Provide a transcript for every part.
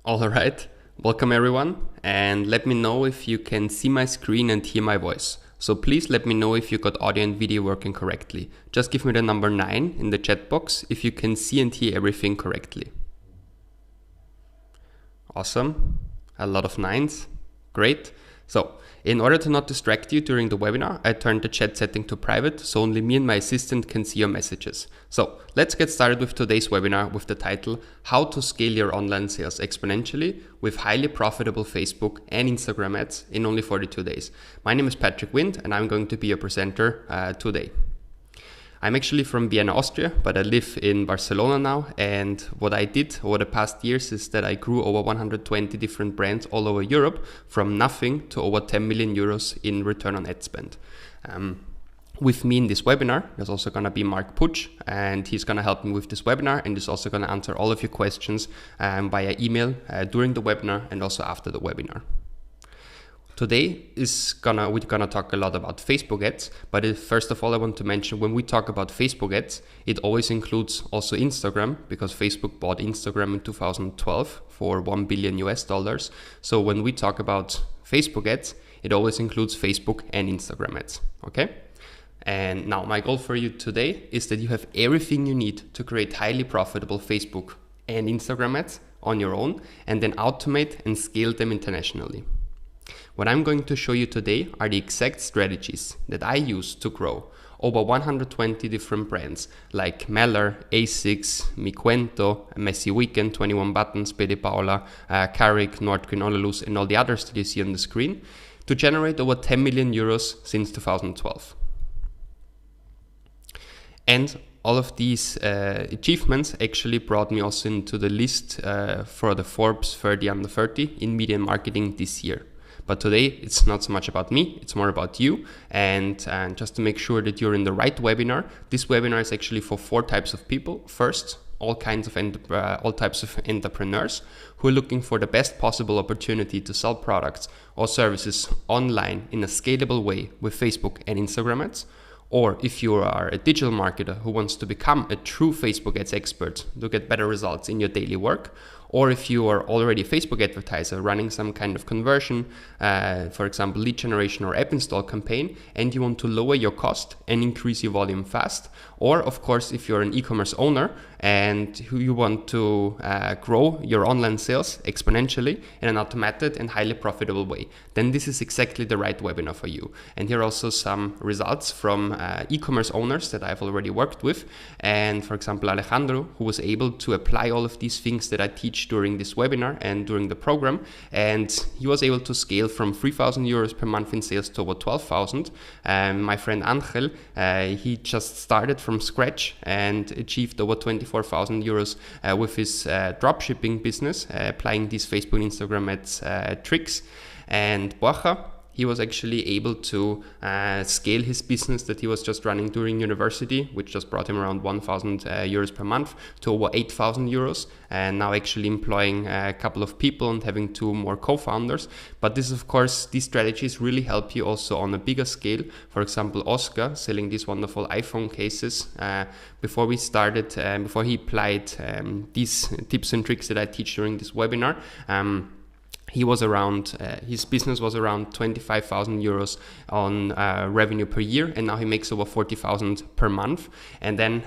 All right, welcome everyone, and let me know if you can see my screen and hear my voice. So please let me know if you got audio and video working correctly. Just give me the number 9 in the chat box if you can see and hear everything correctly. Awesome, a lot of 9s, great. So, in order to not distract you during the webinar, I turned the chat setting to private so only me and my assistant can see your messages. So, let's get started with today's webinar with the title, How to Scale Your Online Sales Exponentially with Highly Profitable Facebook and Instagram Ads in only 42 days. My name is Patrick Wind and I'm going to be your presenter today. I'm actually from Vienna, Austria, but I live in Barcelona now, and what I did over the past years is that I grew over 120 different brands all over Europe from nothing to over 10 million euros in return on ad spend. With me in this webinar, there's also going to be Mark Putsch, and he's going to help me with this webinar, and he's also going to answer all of your questions via email during the webinar and also after the webinar. Today we're gonna talk a lot about Facebook ads, but first of all I want to mention when we talk about Facebook ads, it always includes also Instagram, because Facebook bought Instagram in 2012 for $1 billion US. So when we talk about Facebook ads, it always includes Facebook and Instagram ads, okay? And now my goal for you today is that you have everything you need to create highly profitable Facebook and Instagram ads on your own and then automate and scale them internationally. What I'm going to show you today are the exact strategies that I use to grow over 120 different brands like Meller, A6, Mi Cuento, Messy Weekend, 21 Buttons, Pede Paula, Carrick, Nordgreen, Olaluz, and all the others that you see on the screen to generate over 10 million euros since 2012. And all of these achievements actually brought me also into the list for the Forbes 30 Under 30 in media and marketing this year. But today, it's not so much about me, it's more about you. And just to make sure that you're in the right webinar, this webinar is actually for 4 types of people. First, all types of entrepreneurs who are looking for the best possible opportunity to sell products or services online in a scalable way with Facebook and Instagram ads. Or if you are a digital marketer who wants to become a true Facebook ads expert to get better results in your daily work. Or if you are already a Facebook advertiser running some kind of conversion, for example, lead generation or app install campaign, and you want to lower your cost and increase your volume fast. Or of course, if you're an e-commerce owner and you want to grow your online sales exponentially in an automated and highly profitable way, then this is exactly the right webinar for you. And here are also some results from e-commerce owners that I've already worked with. And for example, Alejandro, who was able to apply all of these things that I teach during this webinar and during the program, and he was able to scale from 3,000 euros per month in sales to over 12,000. My friend Angel, he just started from scratch and achieved over 24,000 euros with his dropshipping business, applying these Facebook and Instagram ads tricks. And Borja, he was actually able to scale his business that he was just running during university, which just brought him around 1,000 euros per month to over 8,000 euros, and now actually employing a couple of people and having 2 more co-founders. But this, of course, these strategies really help you also on a bigger scale. For example, Oscar selling these wonderful iPhone cases. Before we started, before he applied these tips and tricks that I teach during this webinar, he was around, his business was around 25,000 euros on revenue per year, and now he makes over 40,000 per month. And then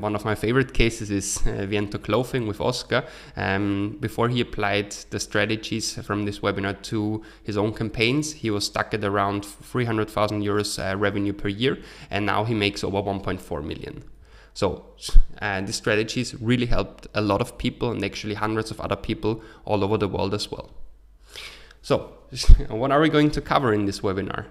one of my favorite cases is Viento Clothing with Oscar. Before he applied the strategies from this webinar to his own campaigns, he was stuck at around 300,000 euros revenue per year, and now he makes over 1.4 million. So these strategies really helped a lot of people and actually hundreds of other people all over the world as well. So, what are we going to cover in this webinar?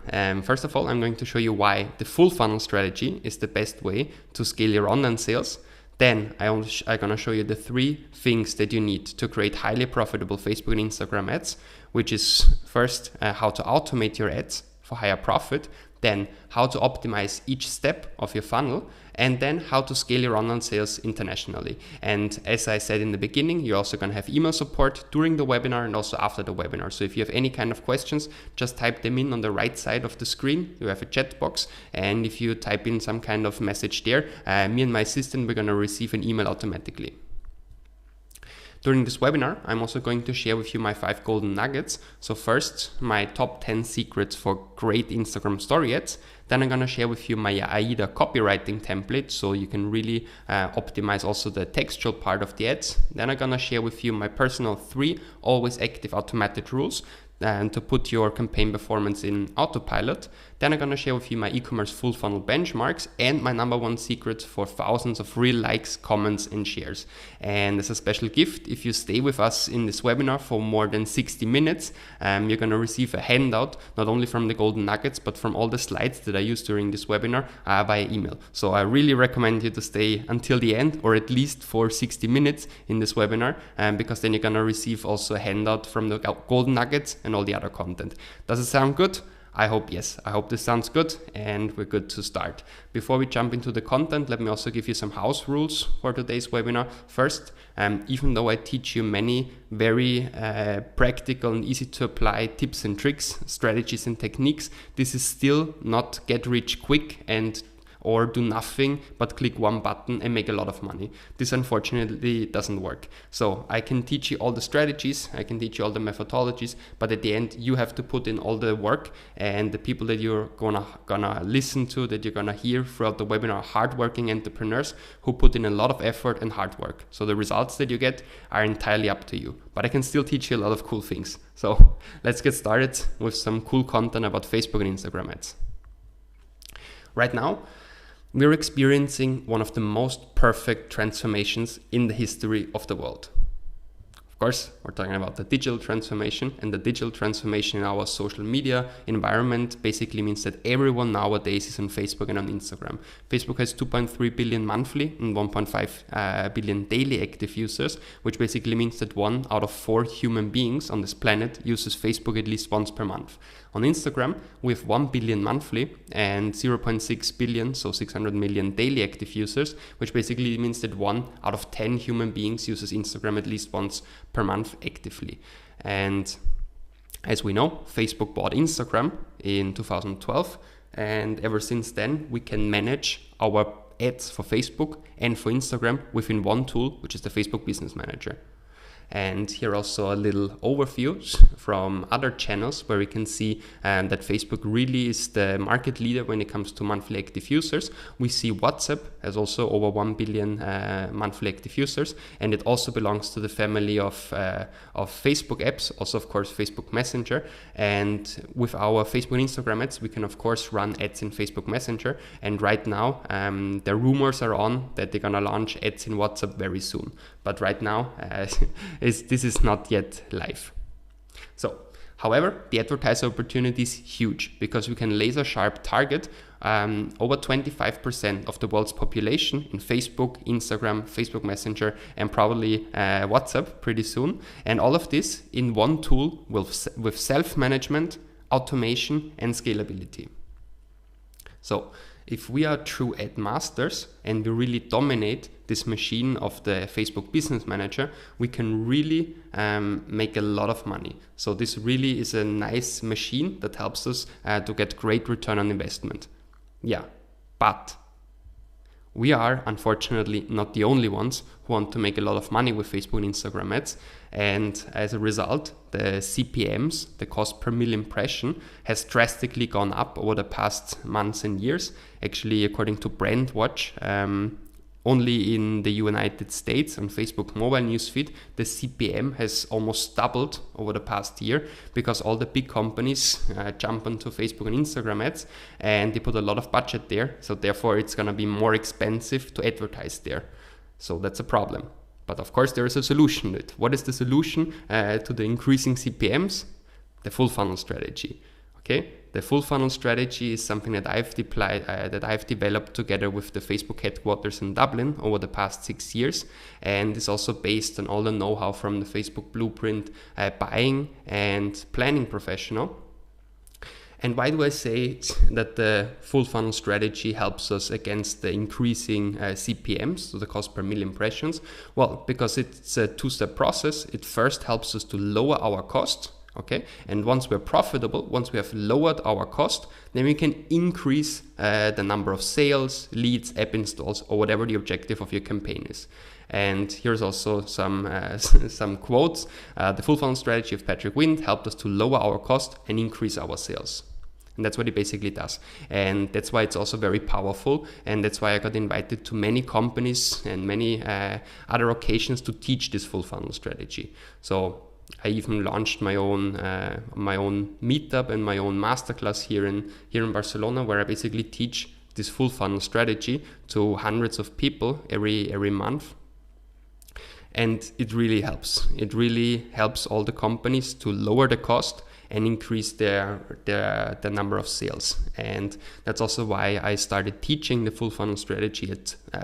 First of all, I'm going to show you why the full funnel strategy is the best way to scale your online sales. Then I'm going to show you the 3 things that you need to create highly profitable Facebook and Instagram ads, which is first how to automate your ads for higher profit, then how to optimize each step of your funnel, and then how to scale your online sales internationally. And as I said in the beginning, you're also going to have email support during the webinar and also after the webinar. So if you have any kind of questions, just type them in on the right side of the screen. You have a chat box, and if you type in some kind of message there, me and my assistant, we're going to receive an email automatically. During this webinar, I'm also going to share with you my 5 golden nuggets. So first, my top 10 secrets for great Instagram story ads. Then I'm going to share with you my AIDA copywriting template, so you can really optimize also the textual part of the ads. Then I'm going to share with you my personal 3 always active automated rules and to put your campaign performance in autopilot. Then I'm going to share with you my e-commerce full funnel benchmarks and my number 1 secret for thousands of real likes, comments and shares. And as a special gift, if you stay with us in this webinar for more than 60 minutes, you're going to receive a handout, not only from the golden nuggets, but from all the slides that I used during this webinar via email. So I really recommend you to stay until the end, or at least for 60 minutes in this webinar, because then you're going to receive also a handout from the golden nuggets and all the other content. Does it sound good? I hope yes. I hope this sounds good and we're good to start. Before we jump into the content, let me also give you some house rules for today's webinar. First, even though I teach you many very practical and easy to apply tips and tricks, strategies and techniques, this is still not get rich quick and or do nothing but click one button and make a lot of money. This unfortunately doesn't work. So I can teach you all the strategies, I can teach you all the methodologies, but at the end you have to put in all the work, and the people that you're gonna listen to, that you're gonna hear throughout the webinar are hardworking entrepreneurs who put in a lot of effort and hard work. So the results that you get are entirely up to you, but I can still teach you a lot of cool things. So let's get started with some cool content about Facebook and Instagram ads. Right now, we're experiencing one of the most perfect transformations in the history of the world. Of course, we're talking about the digital transformation, and the digital transformation in our social media environment basically means that everyone nowadays is on Facebook and on Instagram. Facebook has 2.3 billion monthly and 1.5 billion daily active users, which basically means that 1 out of 4 human beings on this planet uses Facebook at least once per month. On Instagram, we have 1 billion monthly and 0.6 billion, so 600 million daily active users, which basically means that 1 out of 10 human beings uses Instagram at least once per month actively. And as we know, Facebook bought Instagram in 2012, and ever since then we can manage our ads for Facebook and for Instagram within one tool, which is the Facebook Business Manager. And here also a little overview from other channels where we can see that Facebook really is the market leader when it comes to monthly active users. We see WhatsApp has also over 1 billion monthly active users, and it also belongs to the family of Facebook apps, also of course Facebook Messenger. And with our Facebook and Instagram ads, we can of course run ads in Facebook Messenger. And right now, the rumors are on that they're gonna launch ads in WhatsApp very soon. But right now, this is not yet live. So, however, the advertiser opportunity is huge because we can laser sharp target over 25% of the world's population in Facebook, Instagram, Facebook Messenger, and probably WhatsApp pretty soon. And all of this in one tool with self-management, automation, and scalability. So, if we are true ad masters and we really dominate this machine of the Facebook Business Manager, we can really make a lot of money. So this really is a nice machine that helps us to get great return on investment. Yeah, but we are unfortunately not the only ones who want to make a lot of money with Facebook and Instagram ads. And as a result, the CPMs, the cost per million impression, has drastically gone up over the past months and years. Actually, according to Brandwatch, only in the United States on Facebook mobile newsfeed, the CPM has almost doubled over the past year because all the big companies jump onto Facebook and Instagram ads and they put a lot of budget there. So therefore, it's going to be more expensive to advertise there. So that's a problem. But of course, there is a solution to it. What is the solution to the increasing CPMs? The full funnel strategy. Okay, the full funnel strategy is something that I've developed together with the Facebook headquarters in Dublin over the past 6 years, and is also based on all the know-how from the Facebook Blueprint buying and planning professional. And why do I say that the full funnel strategy helps us against the increasing CPMs, so the cost per million impressions? Well, because it's a two-step process. It first helps us to lower our cost, okay? And once we're profitable, once we have lowered our cost, then we can increase the number of sales, leads, app installs, or whatever the objective of your campaign is. And here's also some some quotes. The full funnel strategy of Patrick Wind helped us to lower our cost and increase our sales. And that's what it basically does. And that's why it's also very powerful. And that's why I got invited to many companies and many other occasions to teach this full funnel strategy. So I even launched my own meetup and my own masterclass here in Barcelona, where I basically teach this full funnel strategy to hundreds of people every month. And it really helps. It really helps all the companies to lower the cost and increase their number of sales. And that's also why I started teaching the full funnel strategy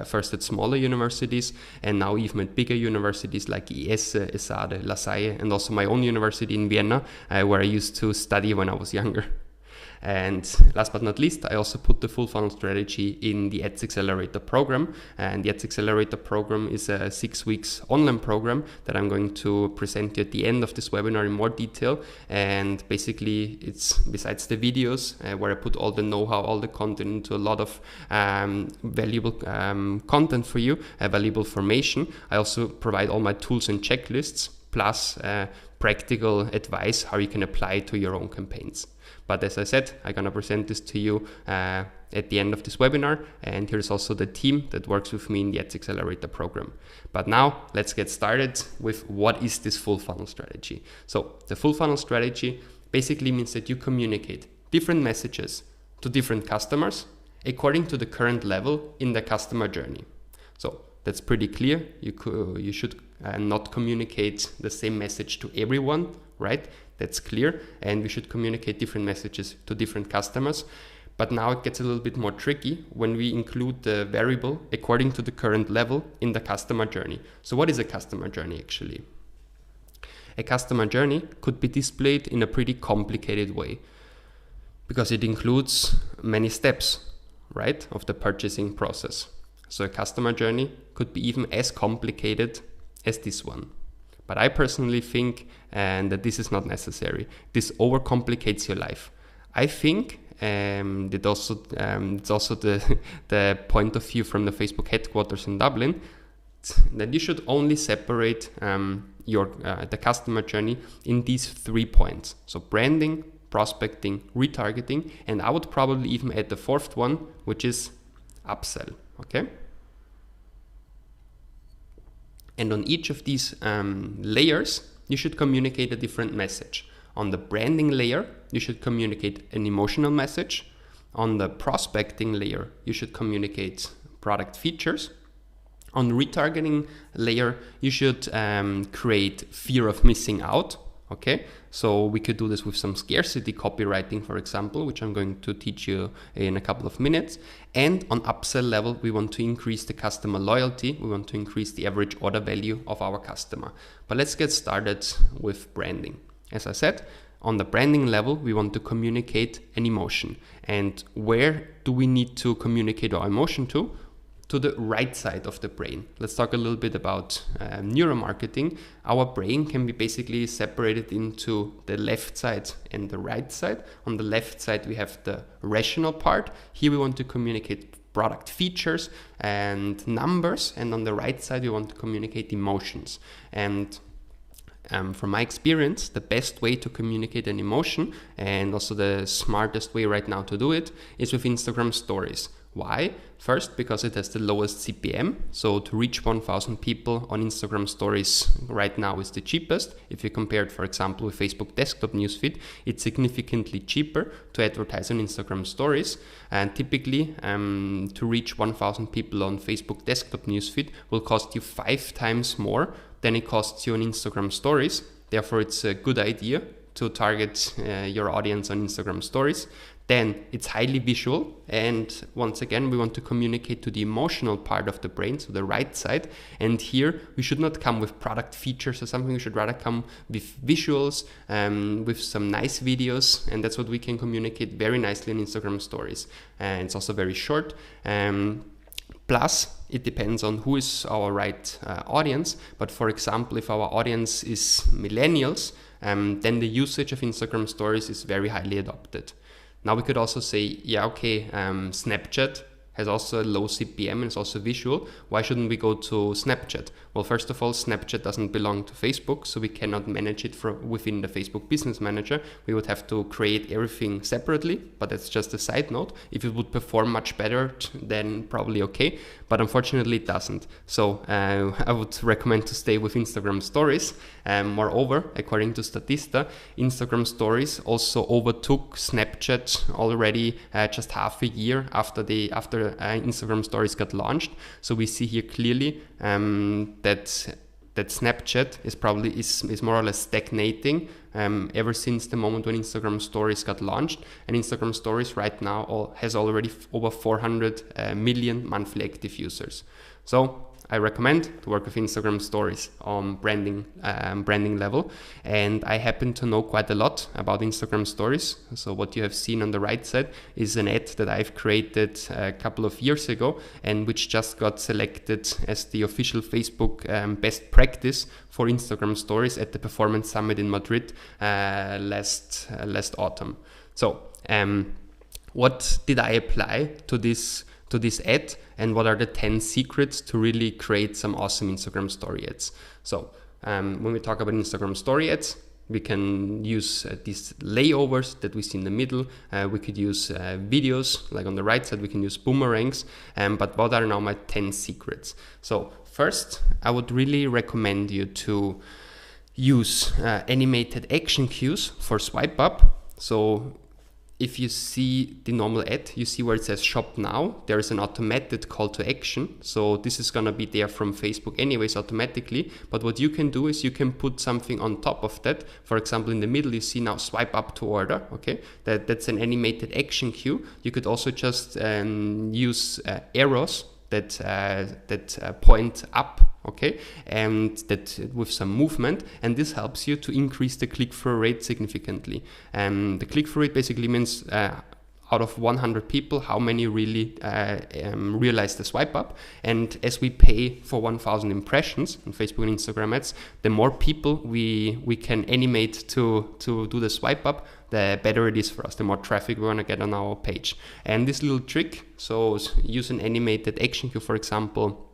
first at smaller universities, and now even at bigger universities like IES, ESADE, La Salle, and also my own university in Vienna, where I used to study when I was younger. And last but not least, I also put the full funnel strategy in the Ads Accelerator program. And the Ads Accelerator program is a 6 weeks online program that I'm going to present you at the end of this webinar in more detail. And basically, it's besides the videos where I put all the know-how, all the content into a lot of valuable content for you, valuable information. I also provide all my tools and checklists, plus practical advice how you can apply it to your own campaigns. But as I said, I'm going to present this to you at the end of this webinar. And here's also the team that works with me in the Ads Accelerator program. But now let's get started with what is this full funnel strategy. So the full funnel strategy basically means that you communicate different messages to different customers according to the current level in the customer journey. So that's pretty clear. You should not communicate the same message to everyone, right? That's clear. And we should communicate different messages to different customers. But now it gets a little bit more tricky when we include the variable according to the current level in the customer journey. So what is a customer journey actually? A customer journey could be displayed in a pretty complicated way because it includes many steps, right, of the purchasing process. So a customer journey could be even as complicated as this one. But I personally think that this is not necessary. This overcomplicates your life. I think it's also the point of view from the Facebook headquarters in Dublin, that you should only separate the customer journey in these 3 points. So branding, prospecting, retargeting, and I would probably even add the 4th one, which is upsell. Okay. And on each of these layers, you should communicate a different message. On the branding layer, you should communicate an emotional message. On the prospecting layer, you should communicate product features. On the retargeting layer, you should create fear of missing out. Okay, so we could do this with some scarcity copywriting, for example, which I'm going to teach you in a couple of minutes. And on upsell level, we want to increase the customer loyalty. We want to increase the average order value of our customer. But let's get started with branding. As I said, on the branding level, we want to communicate an emotion. And where do we need to communicate our emotion to? To the right side of the brain. Let's talk a little bit about neuromarketing. Our brain can be basically separated into the left side and the right side. On the left side, we have the rational part. Here we want to communicate product features and numbers. And on the right side, we want to communicate emotions. And from my experience, the best way to communicate an emotion, and also the smartest way right now to do it, is with Instagram stories. Why? First, because it has the lowest CPM. So to reach 1,000 people on Instagram stories right now is the cheapest. If you compare it, for example, with Facebook desktop newsfeed, it's significantly cheaper to advertise on Instagram stories. And typically, to reach 1,000 people on Facebook desktop newsfeed will cost you 5 times more than it costs you on Instagram stories. Therefore, it's a good idea to target your audience on Instagram stories. Then it's highly visual, and once again we want to communicate to the emotional part of the brain, so the right side. And here we should not come with product features or something, we should rather come with visuals, with some nice videos, and that's what we can communicate very nicely on Instagram stories. And it's also very short. Plus, it depends on who is our right audience. But for example, if our audience is millennials, then the usage of Instagram stories is very highly adopted. Now we could also say, yeah, okay, Snapchat has also a low CPM and it's also visual. Why shouldn't we go to Snapchat? Well, first of all, Snapchat doesn't belong to Facebook, so we cannot manage it from within the Facebook Business Manager. We would have to create everything separately, but that's just a side note. If it would perform much better, then probably okay, but unfortunately it doesn't. So I would recommend to stay with Instagram Stories. Moreover, according to Statista, Instagram Stories also overtook Snapchat already just half a year after Instagram Stories got launched. So we see here clearly that Snapchat is more or less stagnating ever since the moment when Instagram Stories got launched. And Instagram Stories right now has already over 400 million monthly active users. So I recommend to work with Instagram Stories on branding level, and I happen to know quite a lot about Instagram Stories. So what you have seen on the right side is an ad that I've created a couple of years ago, and which just got selected as the official Facebook best practice for Instagram Stories at the Performance Summit in Madrid last autumn. So what did I apply to this ad, and what are the 10 secrets to really create some awesome Instagram story ads? So when we talk about Instagram story ads, we can use these layovers that we see in the middle. We could use videos, like on the right side, we can use boomerangs. But what are now my 10 secrets? So first, I would really recommend you to use animated action cues for swipe up. So if you see the normal ad, you see where it says shop now, there is an automated call to action. So this is going to be there from Facebook anyways automatically. But what you can do is you can put something on top of that. For example, in the middle, you see now swipe up to order. Okay, that's an animated action cue. You could also just use arrows that point up, okay, and that with some movement, and this helps you to increase the click-through rate significantly. The click-through rate basically means out of 100 people, how many really realize the swipe up. And as we pay for 1,000 impressions in Facebook and Instagram ads, the more people we can animate to do the swipe up, the better it is for us, the more traffic we're gonna get on our page. And this little trick, so use an animated action cue, for example,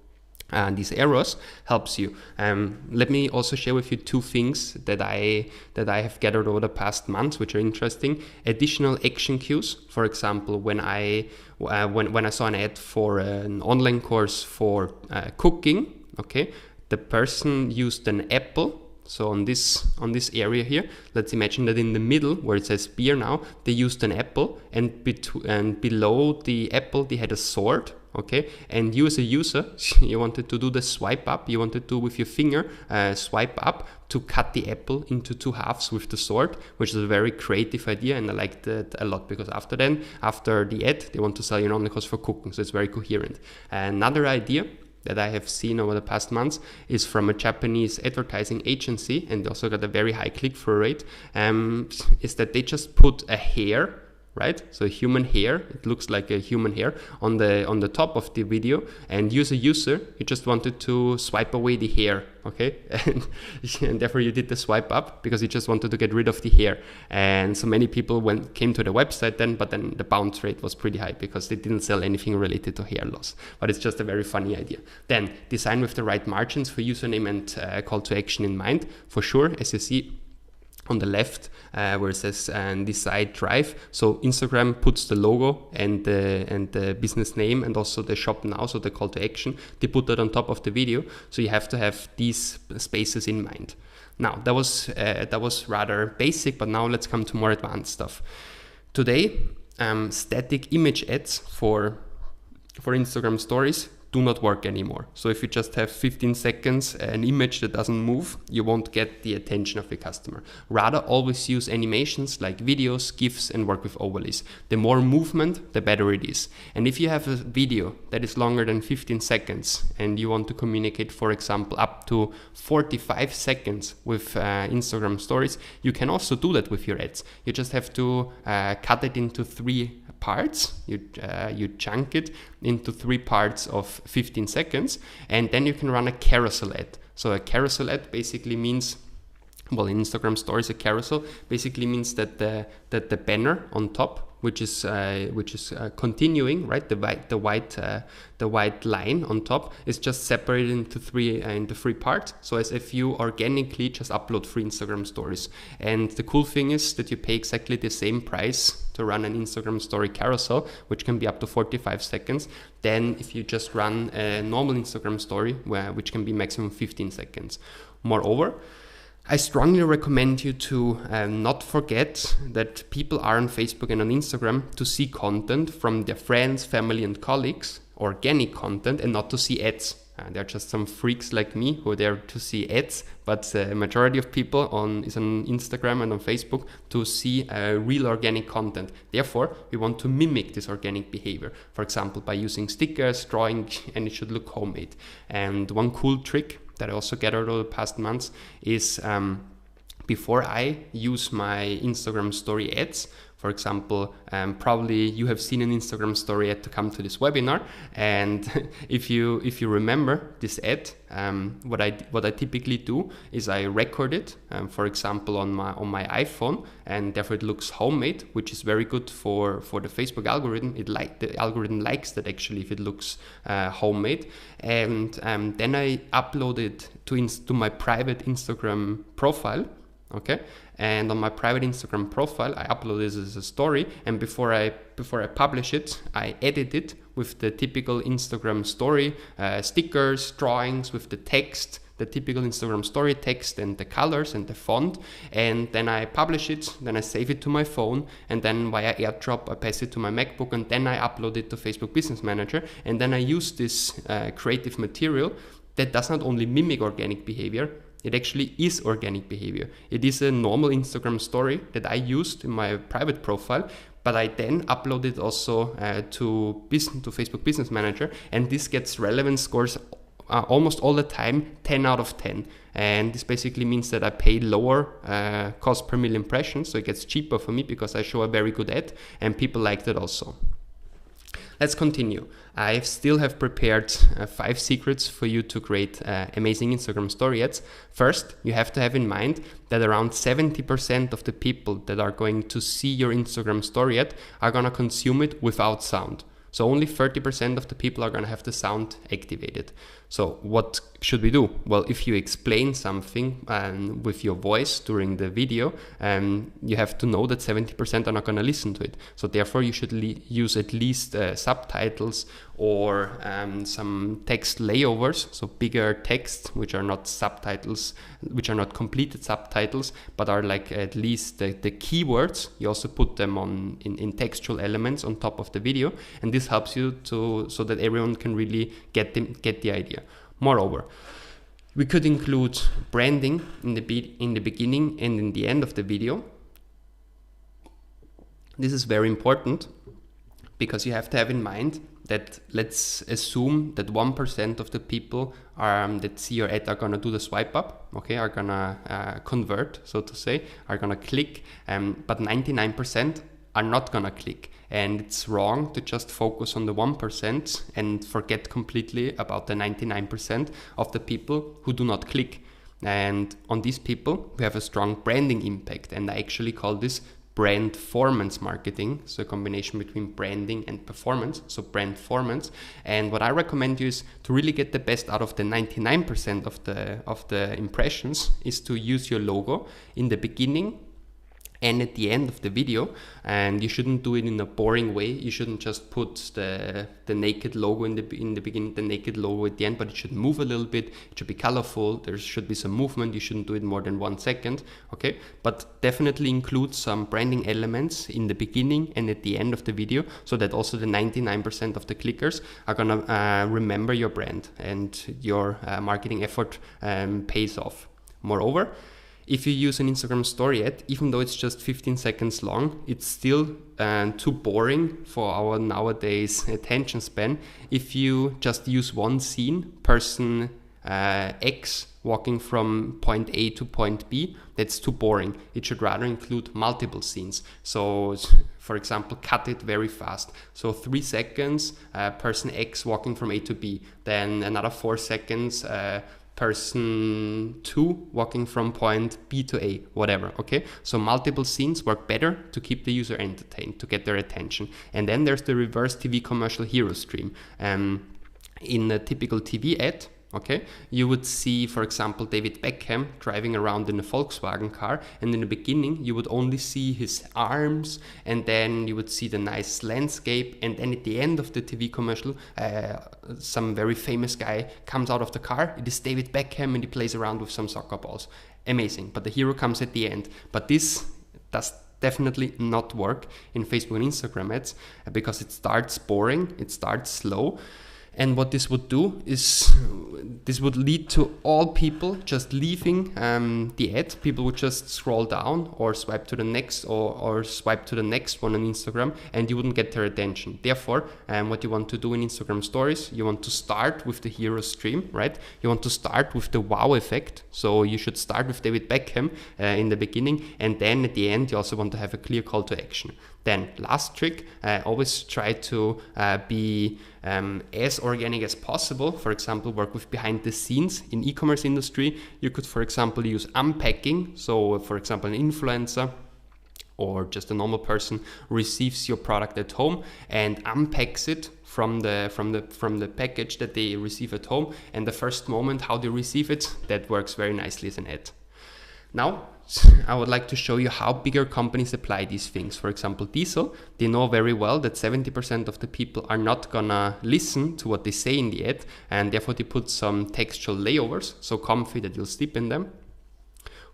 these arrows, helps you. Let me also share with you two things that I have gathered over the past months, which are interesting. Additional action cues. For example, when I saw an ad for an online course for cooking, okay, the person used an apple. So on this area here, let's imagine that in the middle where it says beer now, they used an apple, and below the apple they had a sword. Okay, and you as a user, you wanted to do the swipe up, you wanted to with your finger swipe up to cut the apple into two halves with the sword, which is a very creative idea, and I liked it a lot, because after the ad, they want to sell your online course for cooking, so it's very coherent. Another idea that I have seen over the past months is from a Japanese advertising agency, and they also got a very high click-through rate, is that they just put a hair, right? So a human hair, it looks like a human hair on the top of the video, and you as a user, you just wanted to swipe away the hair, okay? And therefore you did the swipe up because you just wanted to get rid of the hair. And so many people came to the website but then the bounce rate was pretty high because they didn't sell anything related to hair loss. But it's just a very funny idea. Then design with the right margins for username and call to action in mind. For sure, as you see on the left where it says decide drive, so Instagram puts the logo and the business name and also the shop now, so the call to action, they put that on top of the video, so you have to have these spaces in mind. Now that was rather basic, but now let's come to more advanced stuff. Today static image ads for Instagram stories do not work anymore. So if you just have 15 seconds, an image that doesn't move, you won't get the attention of the customer. Rather, always use animations like videos, GIFs, and work with overlays. The more movement, the better it is. And if you have a video that is longer than 15 seconds and you want to communicate, for example, up to 45 seconds with Instagram stories, you can also do that with your ads. You just have to cut it into 3 parts. You chunk it into 3 parts of 15 seconds, and then you can run a carousel ad. So a carousel ad basically means, well, in Instagram stories, a carousel basically means that the banner on top which is continuing, right? The white line on top is just separated into three parts. So as if you organically just upload 3 Instagram stories. And the cool thing is that you pay exactly the same price to run an Instagram story carousel, which can be up to 45 seconds, than if you just run a normal Instagram story, which can be maximum 15 seconds. Moreover, I strongly recommend you to not forget that people are on Facebook and on Instagram to see content from their friends, family and colleagues, organic content, and not to see ads. There are just some freaks like me who are there to see ads, but the majority of people is on Instagram and on Facebook to see real organic content. Therefore, we want to mimic this organic behavior, for example, by using stickers, drawing, and it should look homemade. And one cool trick that I also gathered over the past months is before I use my Instagram story ads, for example, probably you have seen an Instagram story ad to come to this webinar, and if you remember this ad, what I typically do is I record it, for example, on my iPhone, and therefore it looks homemade, which is very good for the Facebook algorithm. The algorithm likes that actually if it looks homemade, and then I upload it to my private Instagram profile. Okay, and on my private Instagram profile, I upload this as a story, and before I publish it, I edit it with the typical Instagram story stickers, drawings with the text, the typical Instagram story text and the colors and the font, and then I publish it, then I save it to my phone, and then via AirDrop I pass it to my MacBook, and then I upload it to Facebook Business Manager, and then I use this creative material that does not only mimic organic behavior, it actually is organic behavior. It is a normal Instagram story that I used in my private profile, but I then upload it also to Facebook Business Manager, and this gets relevance scores almost all the time 10 out of 10. And this basically means that I pay lower cost per million impressions, so it gets cheaper for me because I show a very good ad and people liked it also. Let's continue. I still have prepared 5 secrets for you to create amazing Instagram story ads. First, you have to have in mind that around 70% of the people that are going to see your Instagram story ad are going to consume it without sound. So only 30% of the people are going to have the sound activated. So what should we do? Well, if you explain something with your voice during the video, you have to know that 70% are not going to listen to it. So therefore you should use at least subtitles or some text layovers, so bigger text, which are not subtitles, which are not completed subtitles, but are like at least the keywords. You also put them in textual elements on top of the video, and this helps you so that everyone can really get the idea. Moreover, we could include branding in the beginning and in the end of the video. This is very important because you have to have in mind that let's assume that 1% of the people that see your ad are gonna do the swipe up, okay, are gonna convert, so to say, are gonna click, but 99% are not gonna click. And it's wrong to just focus on the 1% and forget completely about the 99% of the people who do not click. And on these people, we have a strong branding impact. And I actually call this brandformance marketing. So a combination between branding and performance. So brandformance. And what I recommend you is to really get the best out of the 99% of the impressions is to use your logo in the beginning and at the end of the video, and you shouldn't do it in a boring way. You shouldn't just put the naked logo in the beginning, the naked logo at the end, but it should move a little bit. It should be colorful. There should be some movement. You shouldn't do it more than 1 second, okay? But definitely include some branding elements in the beginning and at the end of the video, so that also the 99% of the clickers are gonna remember your brand and your marketing effort pays off. Moreover, if you use an Instagram story ad, even though it's just 15 seconds long, it's still too boring for our nowadays attention span. If you just use one scene, person X walking from point A to point B, that's too boring. It should rather include multiple scenes. So, for example, cut it very fast. So 3 seconds, person X walking from A to B. Then another 4 seconds, person 2 walking from point B to A, whatever, okay? So multiple scenes work better to keep the user entertained, to get their attention. And then there's the reverse TV commercial hero stream. In a typical TV ad, okay, you would see, for example, David Beckham driving around in a Volkswagen car, and in the beginning you would only see his arms, and then you would see the nice landscape, and then at the end of the TV commercial, some very famous guy comes out of the car. It is David Beckham, and he plays around with some soccer balls. Amazing. But the hero comes at the end. But this does definitely not work in Facebook and Instagram ads, because it starts boring, it starts slow. And what this would do is this would lead to all people just leaving the ad. People would just scroll down or swipe to the next or swipe to the next one on Instagram, and you wouldn't get their attention. Therefore, what you want to do in Instagram stories, you want to start with the hero stream, right? You want to start with the wow effect. So you should start with David Beckham in the beginning, and then at the end you also want to have a clear call to action. Then last trick, always try to be as organic as possible. For example, work with behind the scenes. In e-commerce industry, you could, for example, use unpacking. So for example, an influencer or just a normal person receives your product at home and unpacks it from the package that they receive at home, and the first moment how they receive it, that works very nicely as an ad. Now, I would like to show you how bigger companies apply these things. For example, Diesel, they know very well that 70% of the people are not gonna listen to what they say in the ad, and therefore they put some textual layovers, so comfy that you'll sleep in them.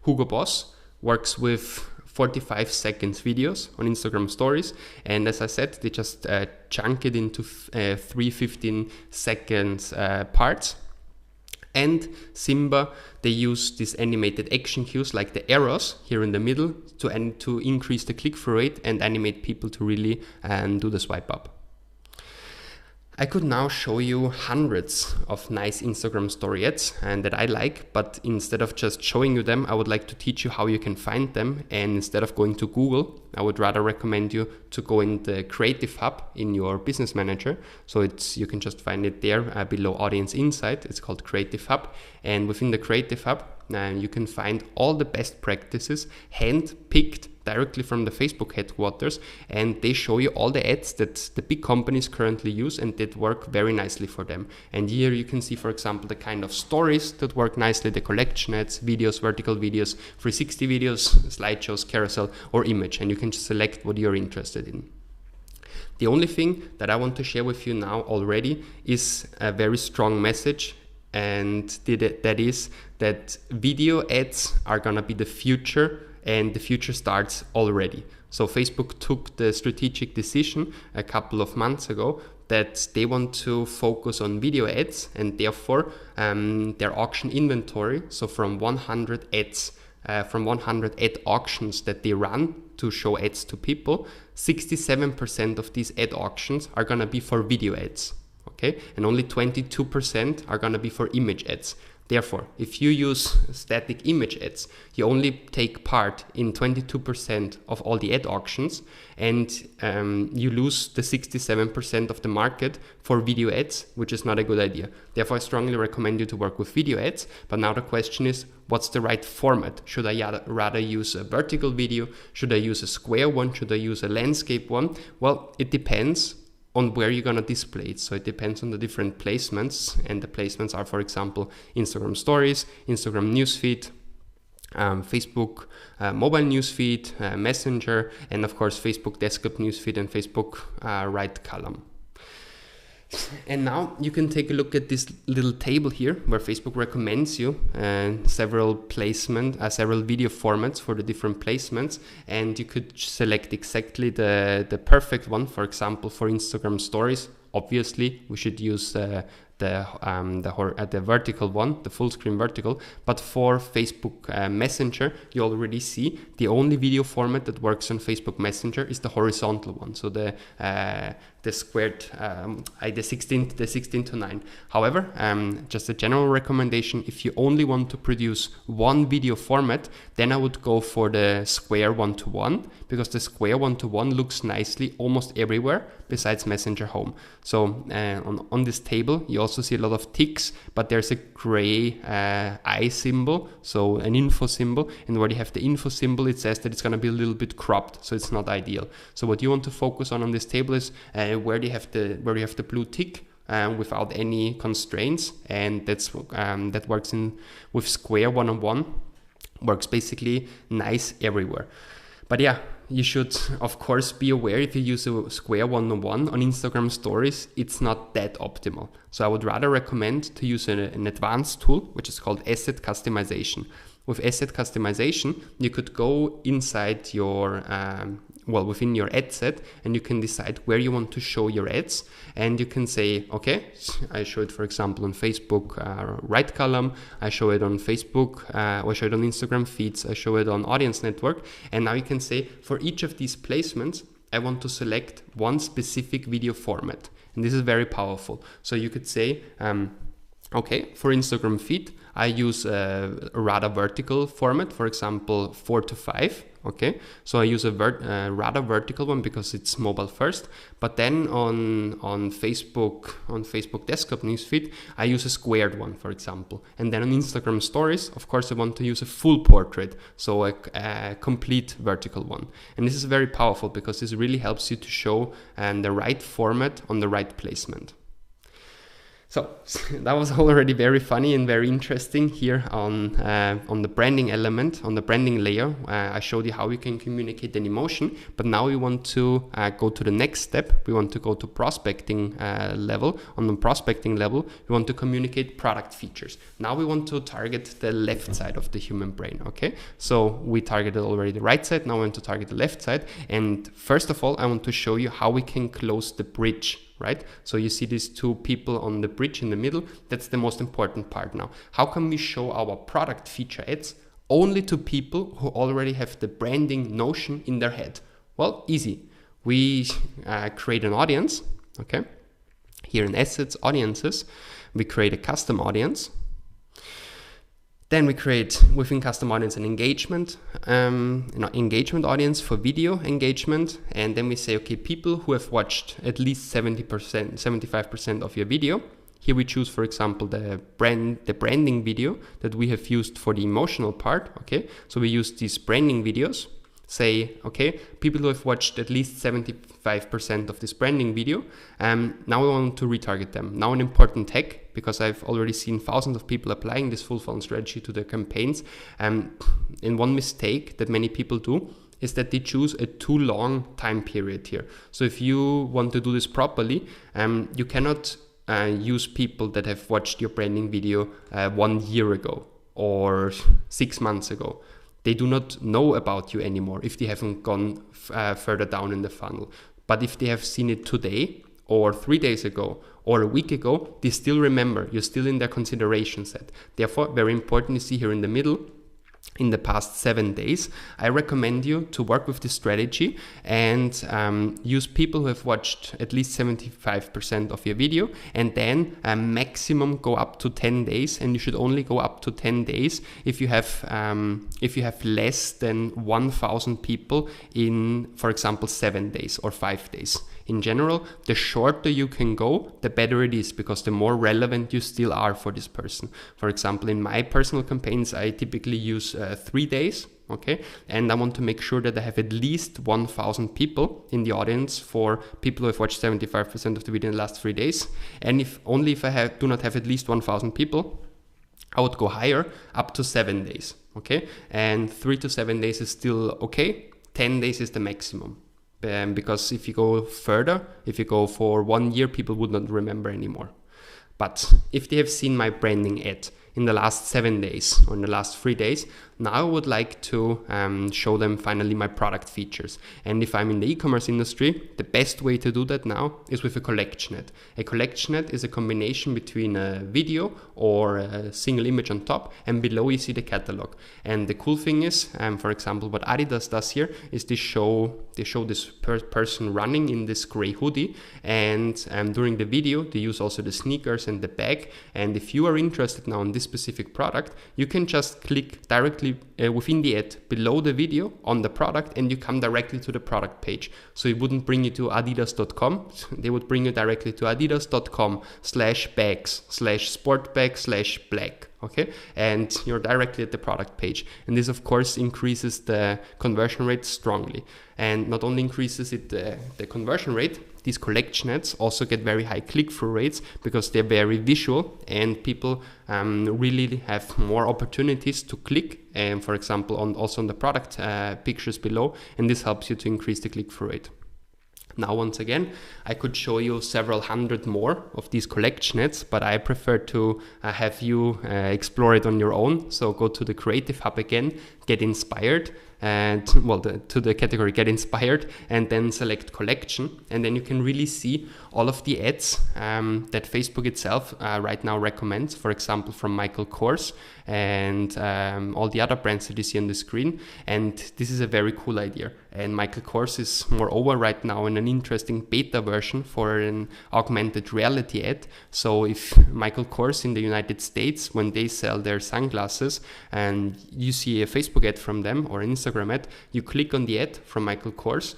Hugo Boss works with 45 seconds videos on Instagram stories, and as I said, they just chunk it into 3 15 seconds parts. And Simba, they use these animated action cues like the arrows here in the middle to increase the click-through rate and animate people to really do the swipe up. I could now show you hundreds of nice Instagram story ads and that I like, but instead of just showing you them, I would like to teach you how you can find them. And instead of going to Google, I would rather recommend you to go in the Creative Hub in your Business Manager. So you can just find it there below Audience Insight. It's called Creative Hub. And within the Creative Hub, you can find all the best practices hand-picked directly from the Facebook headquarters, and they show you all the ads that the big companies currently use and that work very nicely for them. And here you can see, for example, the kind of stories that work nicely, the collection ads, videos, vertical videos, 360 videos, slideshows, carousel, or image, and you can just select what you're interested in. The only thing that I want to share with you now already is a very strong message, and that is that video ads are gonna be the future, and the future starts already. So Facebook took the strategic decision a couple of months ago that they want to focus on video ads, and therefore their auction inventory, so from 100 ads, from 100 ad auctions that they run to show ads to people, 67% of these ad auctions are gonna be for video ads, okay? And only 22% are gonna be for image ads. Therefore, if you use static image ads, you only take part in 22% of all the ad auctions, and you lose the 67% of the market for video ads, which is not a good idea. Therefore, I strongly recommend you to work with video ads. But now the question is, what's the right format? Should I rather use a vertical video? Should I use a square one? Should I use a landscape one? Well, it depends on where you're gonna display it. So it depends on the different placements, and the placements are, for example, Instagram Stories, Instagram Newsfeed, Facebook mobile newsfeed, Messenger, and of course Facebook desktop newsfeed and Facebook right column. And now you can take a look at this little table here where Facebook recommends you several video formats for the different placements, and you could select exactly the perfect one. For example, for Instagram Stories, obviously we should use the vertical one, the full screen vertical. But for Facebook Messenger, you already see the only video format that works on Facebook Messenger is the horizontal one, so the squared, the 16:9. However, just a general recommendation: if you only want to produce one video format, then I would go for the square 1:1, because the square 1:1 looks nicely almost everywhere besides Messenger Home. So on this table, you also see a lot of ticks, but there's a gray eye symbol, so an info symbol, and where you have the info symbol, it says that it's going to be a little bit cropped, so it's not ideal. So what you want to focus on this table is where you have the blue tick, without any constraints, and that works with square one-on-one, works basically nice everywhere. But yeah, you should of course be aware, if you use a square one-on-one on Instagram stories, it's not that optimal. So I would rather recommend to use an advanced tool, which is called asset customization. With asset customization, you could go inside your within your ad set, and you can decide where you want to show your ads, and you can say, okay, I show it, for example, on Facebook right column, I show it on Facebook, or I show it on Instagram feeds, I show it on Audience Network, and now you can say, for each of these placements, I want to select one specific video format, and this is very powerful. So you could say, okay, for Instagram feed, I use a rather vertical format, for example, 4:5. Okay, so I use a rather vertical one because it's mobile first. But then on Facebook desktop newsfeed, I use a squared one, for example. And then on Instagram stories, of course, I want to use a full portrait, so a complete vertical one. And this is very powerful because this really helps you to show the right format on the right placement. So that was already very funny and very interesting here on the branding element, on the branding layer. I showed you how we can communicate an emotion, but now we want to go to the next step. We want to go to prospecting level. On the prospecting level, we want to communicate product features. Now we want to target the left side of the human brain, okay? So we targeted already the right side, now I want to target the left side. And first of all, I want to show you how we can close the bridge, right? So you see these two people on the bridge in the middle. That's the most important part now. How can we show our product feature ads only to people who already have the branding notion in their head? Well, easy. We create an audience, okay? Here in Assets, Audiences, we create a custom audience. Then we create within custom audience an engagement audience for video engagement. And then we say, okay, people who have watched at least 70%, 75% of your video. Here we choose, for example, the branding video that we have used for the emotional part. Okay, so we use these branding videos. Say, okay, people who have watched at least 75% of this branding video, now we want to retarget them. Now an important hack, because I've already seen thousands of people applying this full funnel strategy to their campaigns, and one mistake that many people do is that they choose a too long time period here. So if you want to do this properly, you cannot use people that have watched your branding video 1 year ago or 6 months ago. They do not know about you anymore if they haven't gone further down in the funnel. But if they have seen it today or 3 days ago or a week ago, they still remember. You're still in their consideration set. Therefore, very important, you see here in the middle, in the past 7 days, I recommend you to work with this strategy and use people who have watched at least 75% of your video, and then maximum go up to 10 days. And you should only go up to 10 days if you have less than 1,000 people in, for example, 7 days or 5 days. In general, the shorter you can go, the better it is, because the more relevant you still are for this person. For example, in my personal campaigns, I typically use 3 days, okay? And I want to make sure that I have at least 1,000 people in the audience for people who have watched 75% of the video in the last 3 days. And if I do not have at least 1,000 people, I would go higher, up to 7 days, okay? And 3 to 7 days is still okay. 10 days is the maximum. Because if you go further, if you go for 1 year, people would not remember anymore. But if they have seen my branding ad in the last 7 days or in the last 3 days, now I would like to show them finally my product features. And if I'm in the e-commerce industry, the best way to do that now is with a collection ad. A collection ad is a combination between a video or a single image on top, and below you see the catalog. And the cool thing is, for example, what Adidas does here is they show this person running in this gray hoodie, and during the video they use also the sneakers and the bag. And if you are interested now in this specific product, you can just click directly within the ad below the video on the product, and you come directly to the product page. So it wouldn't bring you to adidas.com. They would bring you directly to adidas.com/bags/sportbag/black. Okay, and you're directly at the product page. And this, of course, increases the conversion rate strongly. And not only increases it the conversion rate, these collection ads also get very high click-through rates because they're very visual, and people really have more opportunities to click, for example, also on the product pictures below, and this helps you to increase the click-through rate. Now, once again, I could show you several hundred more of these collection ads, but I prefer to have you explore it on your own. So go to the Creative Hub again, get inspired, and to the category Get Inspired, and then select Collection, and then you can really see all of the ads that Facebook itself right now recommends, for example, from Michael Kors and all the other brands that you see on the screen. And this is a very cool idea. And Michael Kors is moreover right now in an interesting beta version for an augmented reality ad. So if Michael Kors in the United States, when they sell their sunglasses and you see a Facebook ad from them or Instagram ad, you click on the ad from Michael Kors,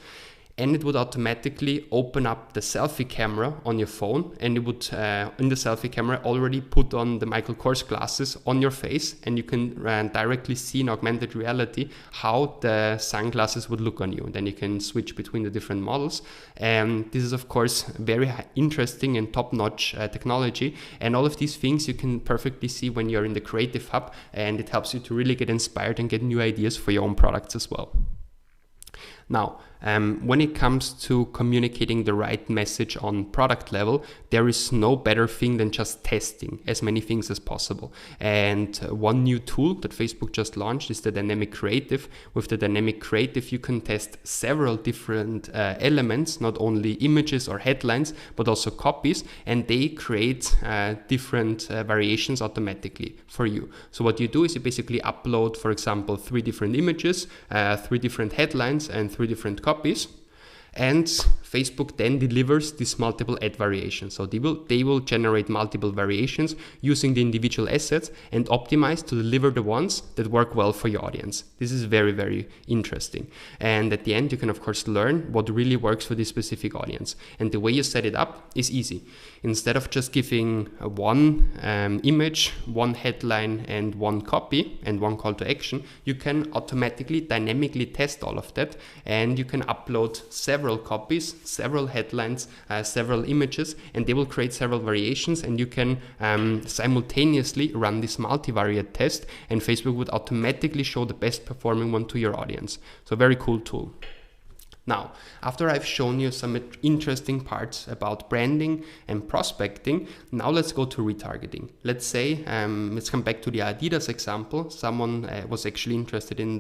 and it would automatically open up the selfie camera on your phone, and it would, in the selfie camera, already put on the Michael Kors glasses on your face, and you can directly see in augmented reality how the sunglasses would look on you. And then you can switch between the different models. And this is, of course, very interesting and top-notch technology. And all of these things you can perfectly see when you're in the Creative Hub, and it helps you to really get inspired and get new ideas for your own products as well. Now, when it comes to communicating the right message on product level, there is no better thing than just testing as many things as possible. And one new tool that Facebook just launched is the Dynamic Creative. With the Dynamic Creative, you can test several different elements, not only images or headlines, but also copies, and they create different variations automatically for you. So what you do is you basically upload, for example, 3 different images, 3 different headlines, and 3 different copies, and Facebook then delivers these multiple ad variations. So they will generate multiple variations using the individual assets and optimize to deliver the ones that work well for your audience. This is very, very interesting. And at the end, you can of course learn what really works for this specific audience. And the way you set it up is easy. Instead of just giving one image, one headline, and one copy, and one call to action, you can automatically, dynamically test all of that, and you can upload several copies, several headlines, several images, and they will create several variations, and you can simultaneously run this multivariate test, and Facebook would automatically show the best performing one to your audience. So a very cool tool. Now, after I've shown you some interesting parts about branding and prospecting, now let's go to retargeting. Let's say, let's come back to the Adidas example. Someone was actually interested in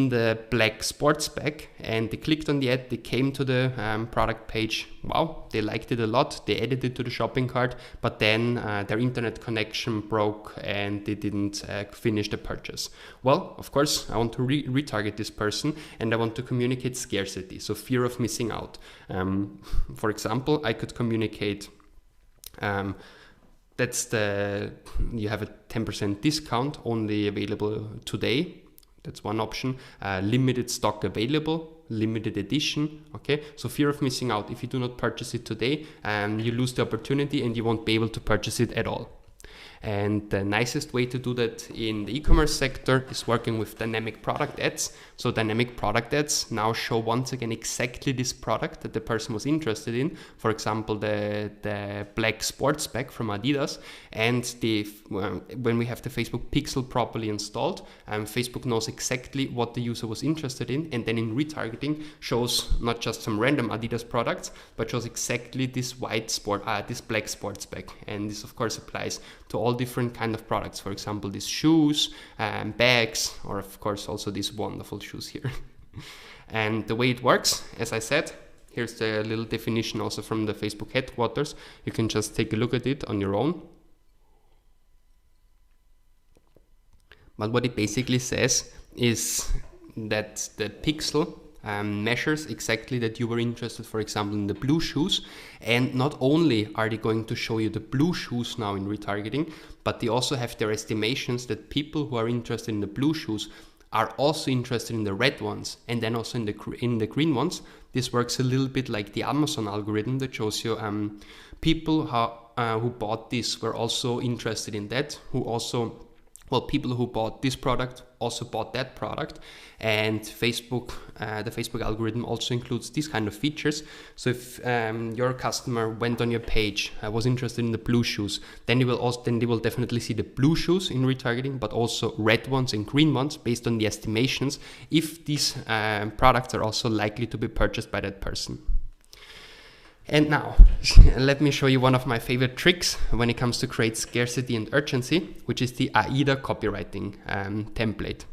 the black sports bag, and they clicked on the ad, they came to the product page. Wow, they liked it a lot, they added it to the shopping cart, but then their internet connection broke and they didn't finish the purchase. Well, of course, I want to retarget this person, and I want to communicate scarcity, so fear of missing out. For example, I could communicate you have a 10% discount only available today. That's one option. Limited stock available, limited edition. Okay, so fear of missing out. If you do not purchase it today, you lose the opportunity and you won't be able to purchase it at all. And the nicest way to do that in the e-commerce sector is working with dynamic product ads. So dynamic product ads now show once again exactly this product that the person was interested in. For example, the black sports bag from Adidas. And when we have the Facebook pixel properly installed, Facebook knows exactly what the user was interested in. And then in retargeting shows not just some random Adidas products, but shows exactly this this black sports bag. And this of course applies to all different kind of products. For example, these shoes, bags, or of course also these wonderful shoes here. And the way it works, as I said, here's the little definition also from the Facebook headquarters. You can just take a look at it on your own. But what it basically says is that the pixel measures exactly that you were interested, for example, in the blue shoes. And not only are they going to show you the blue shoes now in retargeting, but they also have their estimations that people who are interested in the blue shoes are also interested in the red ones, and then also in the green ones. This works a little bit like the Amazon algorithm that shows you people who bought this were also interested in that, people who bought this product also bought that product. And Facebook, the Facebook algorithm also includes these kind of features. So if your customer went on your page, was interested in the blue shoes, then they will definitely see the blue shoes in retargeting, but also red ones and green ones based on the estimations if these products are also likely to be purchased by that person. And now, let me show you one of my favorite tricks when it comes to create scarcity and urgency, which is the AIDA copywriting template.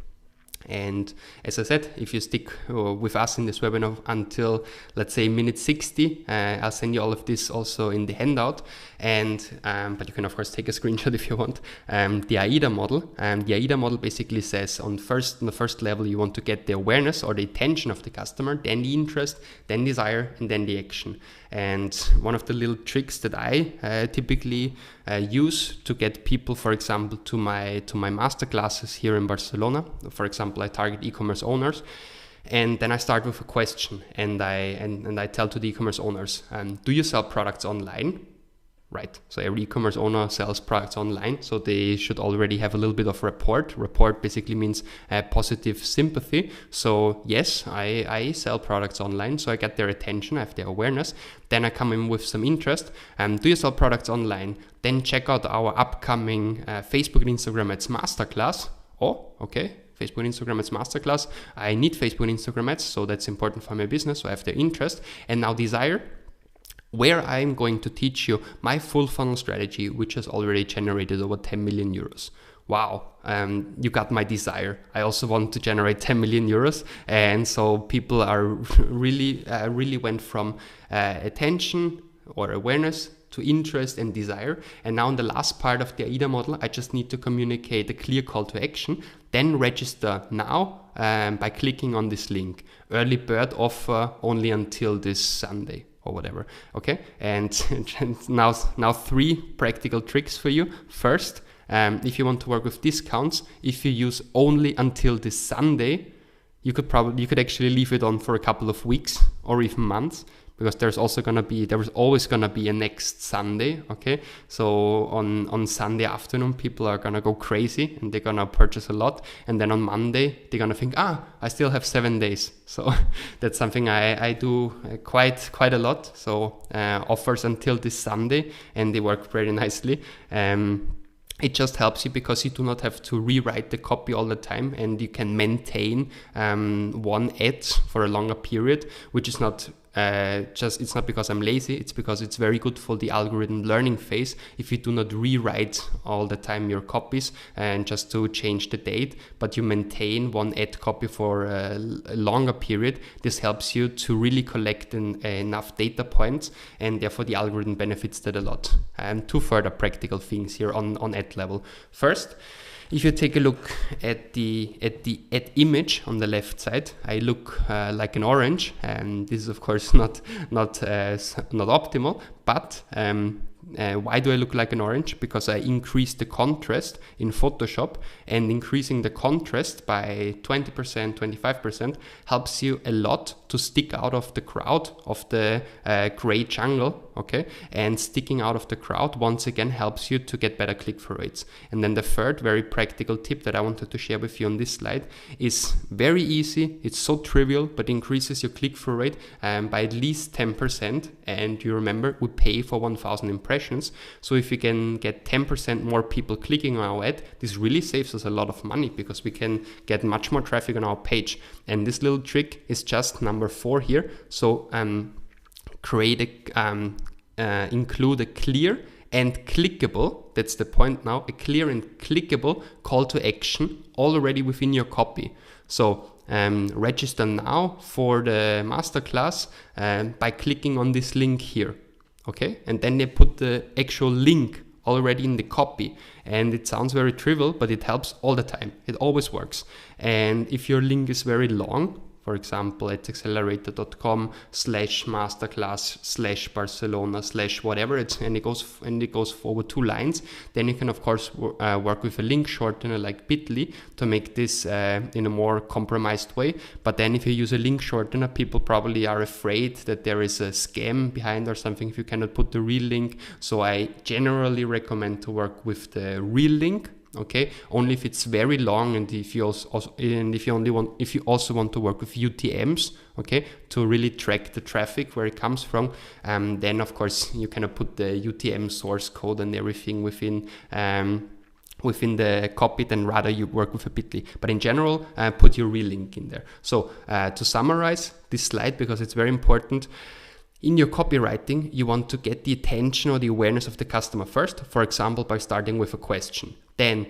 And as I said, if you stick with us in this webinar until, let's say, minute 60, I'll send you all of this also in the handout. And but you can of course take a screenshot if you want. The AIDA model. The AIDA model basically says on the first level you want to get the awareness or the attention of the customer, then the interest, then desire, and then the action. And one of the little tricks that I typically use to get people, for example, to my masterclasses here in Barcelona. For example, I target e-commerce owners, and then I start with a question, and I tell to the e-commerce owners, do you sell products online? Right. So every e-commerce owner sells products online, so they should already have a little bit of rapport. Rapport basically means positive sympathy. So yes, I sell products online, so I get their attention, I have their awareness. Then I come in with some interest. Do you sell products online? Then check out our upcoming Facebook and Instagram ads masterclass. Oh, okay. Facebook and Instagram ads masterclass. I need Facebook and Instagram ads, so that's important for my business. So I have their interest. And now desire, where I'm going to teach you my full funnel strategy, which has already generated over 10 million euros. Wow, you got my desire. I also want to generate 10 million euros. And so people are really went from attention or awareness to interest and desire. And now in the last part of the AIDA model, I just need to communicate a clear call to action. Then register now by clicking on this link. Early bird offer only until this Sunday, or whatever. Okay, and now 3 practical tricks for you. First, if you want to work with discounts, if you use only until this Sunday, you could actually leave it on for a couple of weeks or even months, because there is always gonna be a next Sunday. Okay, so on Sunday afternoon people are gonna go crazy and they're gonna purchase a lot, and then on Monday they're gonna think, I still have 7 days. So that's something I do quite a lot. So offers until this Sunday, and they work very nicely. It just helps you because you do not have to rewrite the copy all the time, and you can maintain one ad for a longer period, which is not it's not because I'm lazy, it's because it's very good for the algorithm learning phase if you do not rewrite all the time your copies and just to change the date, but you maintain one ad copy for a longer period. This helps you to really collect enough data points, and therefore the algorithm benefits that a lot. 2 further practical things here on ad level. First, if you take a look at the ad image on the left side, I look like an orange, and this is of course not optimal, but why do I look like an orange? Because I increased the contrast in Photoshop, and increasing the contrast by 20%, 25% helps you a lot to stick out of the crowd of the gray jungle, okay? And sticking out of the crowd once again helps you to get better click-through rates. And then the third very practical tip that I wanted to share with you on this slide is very easy. It's so trivial, but increases your click-through rate by at least 10%. And you remember, we pay for 1,000 impressions. So if we can get 10% more people clicking on our ad, this really saves us a lot of money because we can get much more traffic on our page. And this little trick is just number 4 here. So include a clear and clickable, that's the point now, a clear and clickable call to action already within your copy. So register now for the masterclass by clicking on this link here. Okay, and then they put the actual link already in the copy, and it sounds very trivial, but it helps all the time. It always works. And if your link is very long, for example, at accelerator.com/masterclass/Barcelona/whatever, and it goes forward 2 lines, then you can of course work with a link shortener like Bitly to make this in a more compromised way. But then if you use a link shortener, people probably are afraid that there is a scam behind or something if you cannot put the real link. So I generally recommend to work with the real link. Okay, only if it's very long, and if you also want to work with UTMs, okay, to really track the traffic where it comes from, then of course you cannot put the UTM source code and everything within the copy, then rather you work with a Bitly. But in general, put your real link in there. So to summarize this slide, because it's very important, in your copywriting, you want to get the attention or the awareness of the customer first, for example, by starting with a question. Then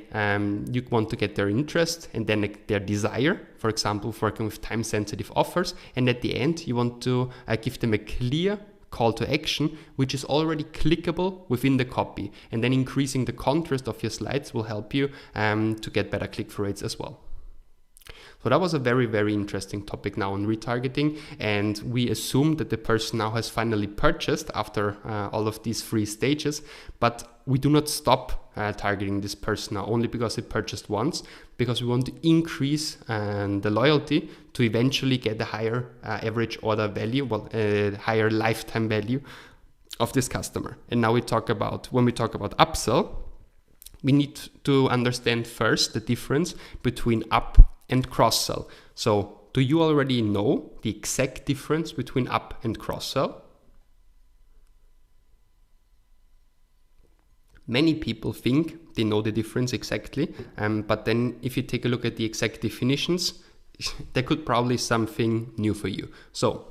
you want to get their interest and then their desire, for example, working with time-sensitive offers. And at the end, you want to give them a clear call to action, which is already clickable within the copy. And then increasing the contrast of your slides will help you to get better click-through rates as well. So that was a very, very interesting topic now on retargeting, and we assume that the person now has finally purchased after all of these 3 stages, but we do not stop targeting this person now only because it purchased once, because we want to increase the loyalty to eventually get a higher average order value, higher lifetime value of this customer. And now when we talk about upsell, we need to understand first the difference between up and cross-sell. So do you already know the exact difference between up and cross-sell? Many people think they know the difference exactly, but then if you take a look at the exact definitions, there could probably something new for you. So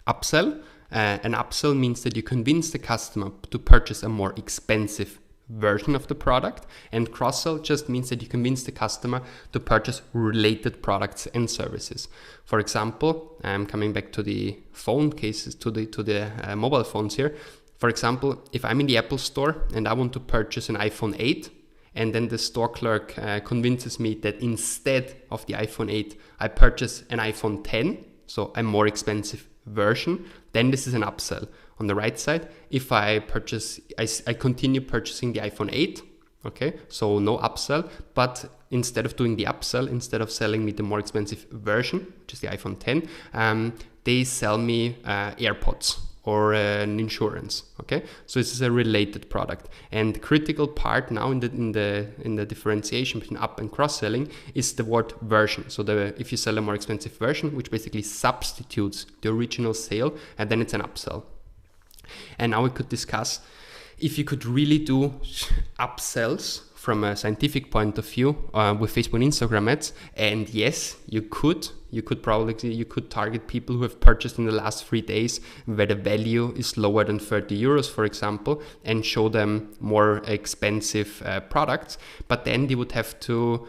upsell, an upsell means that you convince the customer to purchase a more expensive version of the product, and cross-sell just means that you convince the customer to purchase related products and services. For example, coming back to the phone cases, to the mobile phones here. For example, if I'm in the Apple store and I want to purchase an iPhone 8, and then the store clerk convinces me that instead of the iPhone 8, I purchase an iPhone 10, so a more expensive version, then this is an upsell. On the right side, if I continue purchasing the iPhone 8, okay, so no upsell, but instead of doing the upsell, instead of selling me the more expensive version, which is the iPhone 10, they sell me AirPods or an insurance. Okay, so this is a related product, and the critical part now in the differentiation between up and cross selling is the word version. So if you sell a more expensive version, which basically substitutes the original sale, and then it's an upsell. And now we could discuss if you could really do upsells from a scientific point of view with Facebook and Instagram ads. And yes, you could target people who have purchased in the last 3 days where the value is lower than 30 euros, for example, and show them more expensive products. But then you would have to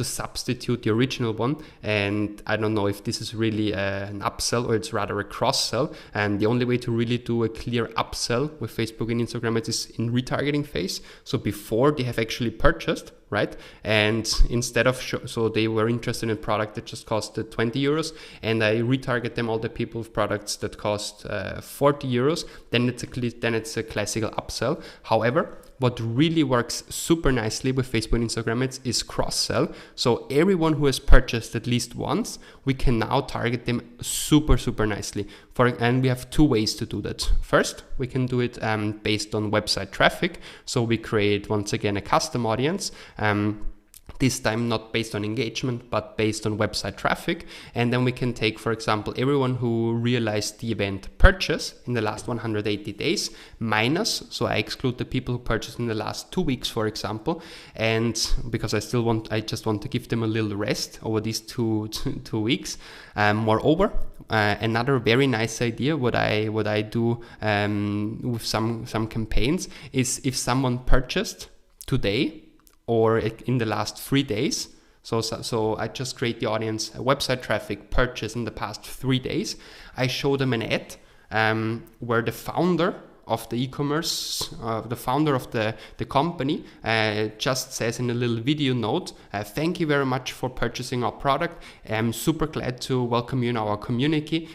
substitute the original one. And I don't know if this is really an upsell or it's rather a cross sell. And the only way to really do a clear upsell with Facebook and Instagram ads is in retargeting phase. So before they have actually purchased, right? And instead of so they were interested in a product that just costed 20 euros, and I retarget them all the people with products that cost 40 euros, then it's a classical upsell. However, what really works super nicely with Facebook and Instagram ads is cross-sell. So everyone who has purchased at least once, we can now target them super, super nicely. And we have 2 ways to do that. First, we can do it based on website traffic. So we create, once again, a custom audience. This time not based on engagement, but based on website traffic. And then we can take, for example, everyone who realized the event purchase in the last 180 days minus, so I exclude the people who purchased in the last 2 weeks, for example. And because I just want to give them a little rest over these two weeks. Moreover, another very nice idea, what I do with some campaigns is if someone purchased today, or in the last 3 days. So I just create the audience website traffic purchase in the past 3 days. I show them an ad where the founder of the e-commerce, the founder of the company, just says in a little video note, thank you very much for purchasing our product. I'm super glad to welcome you in our community.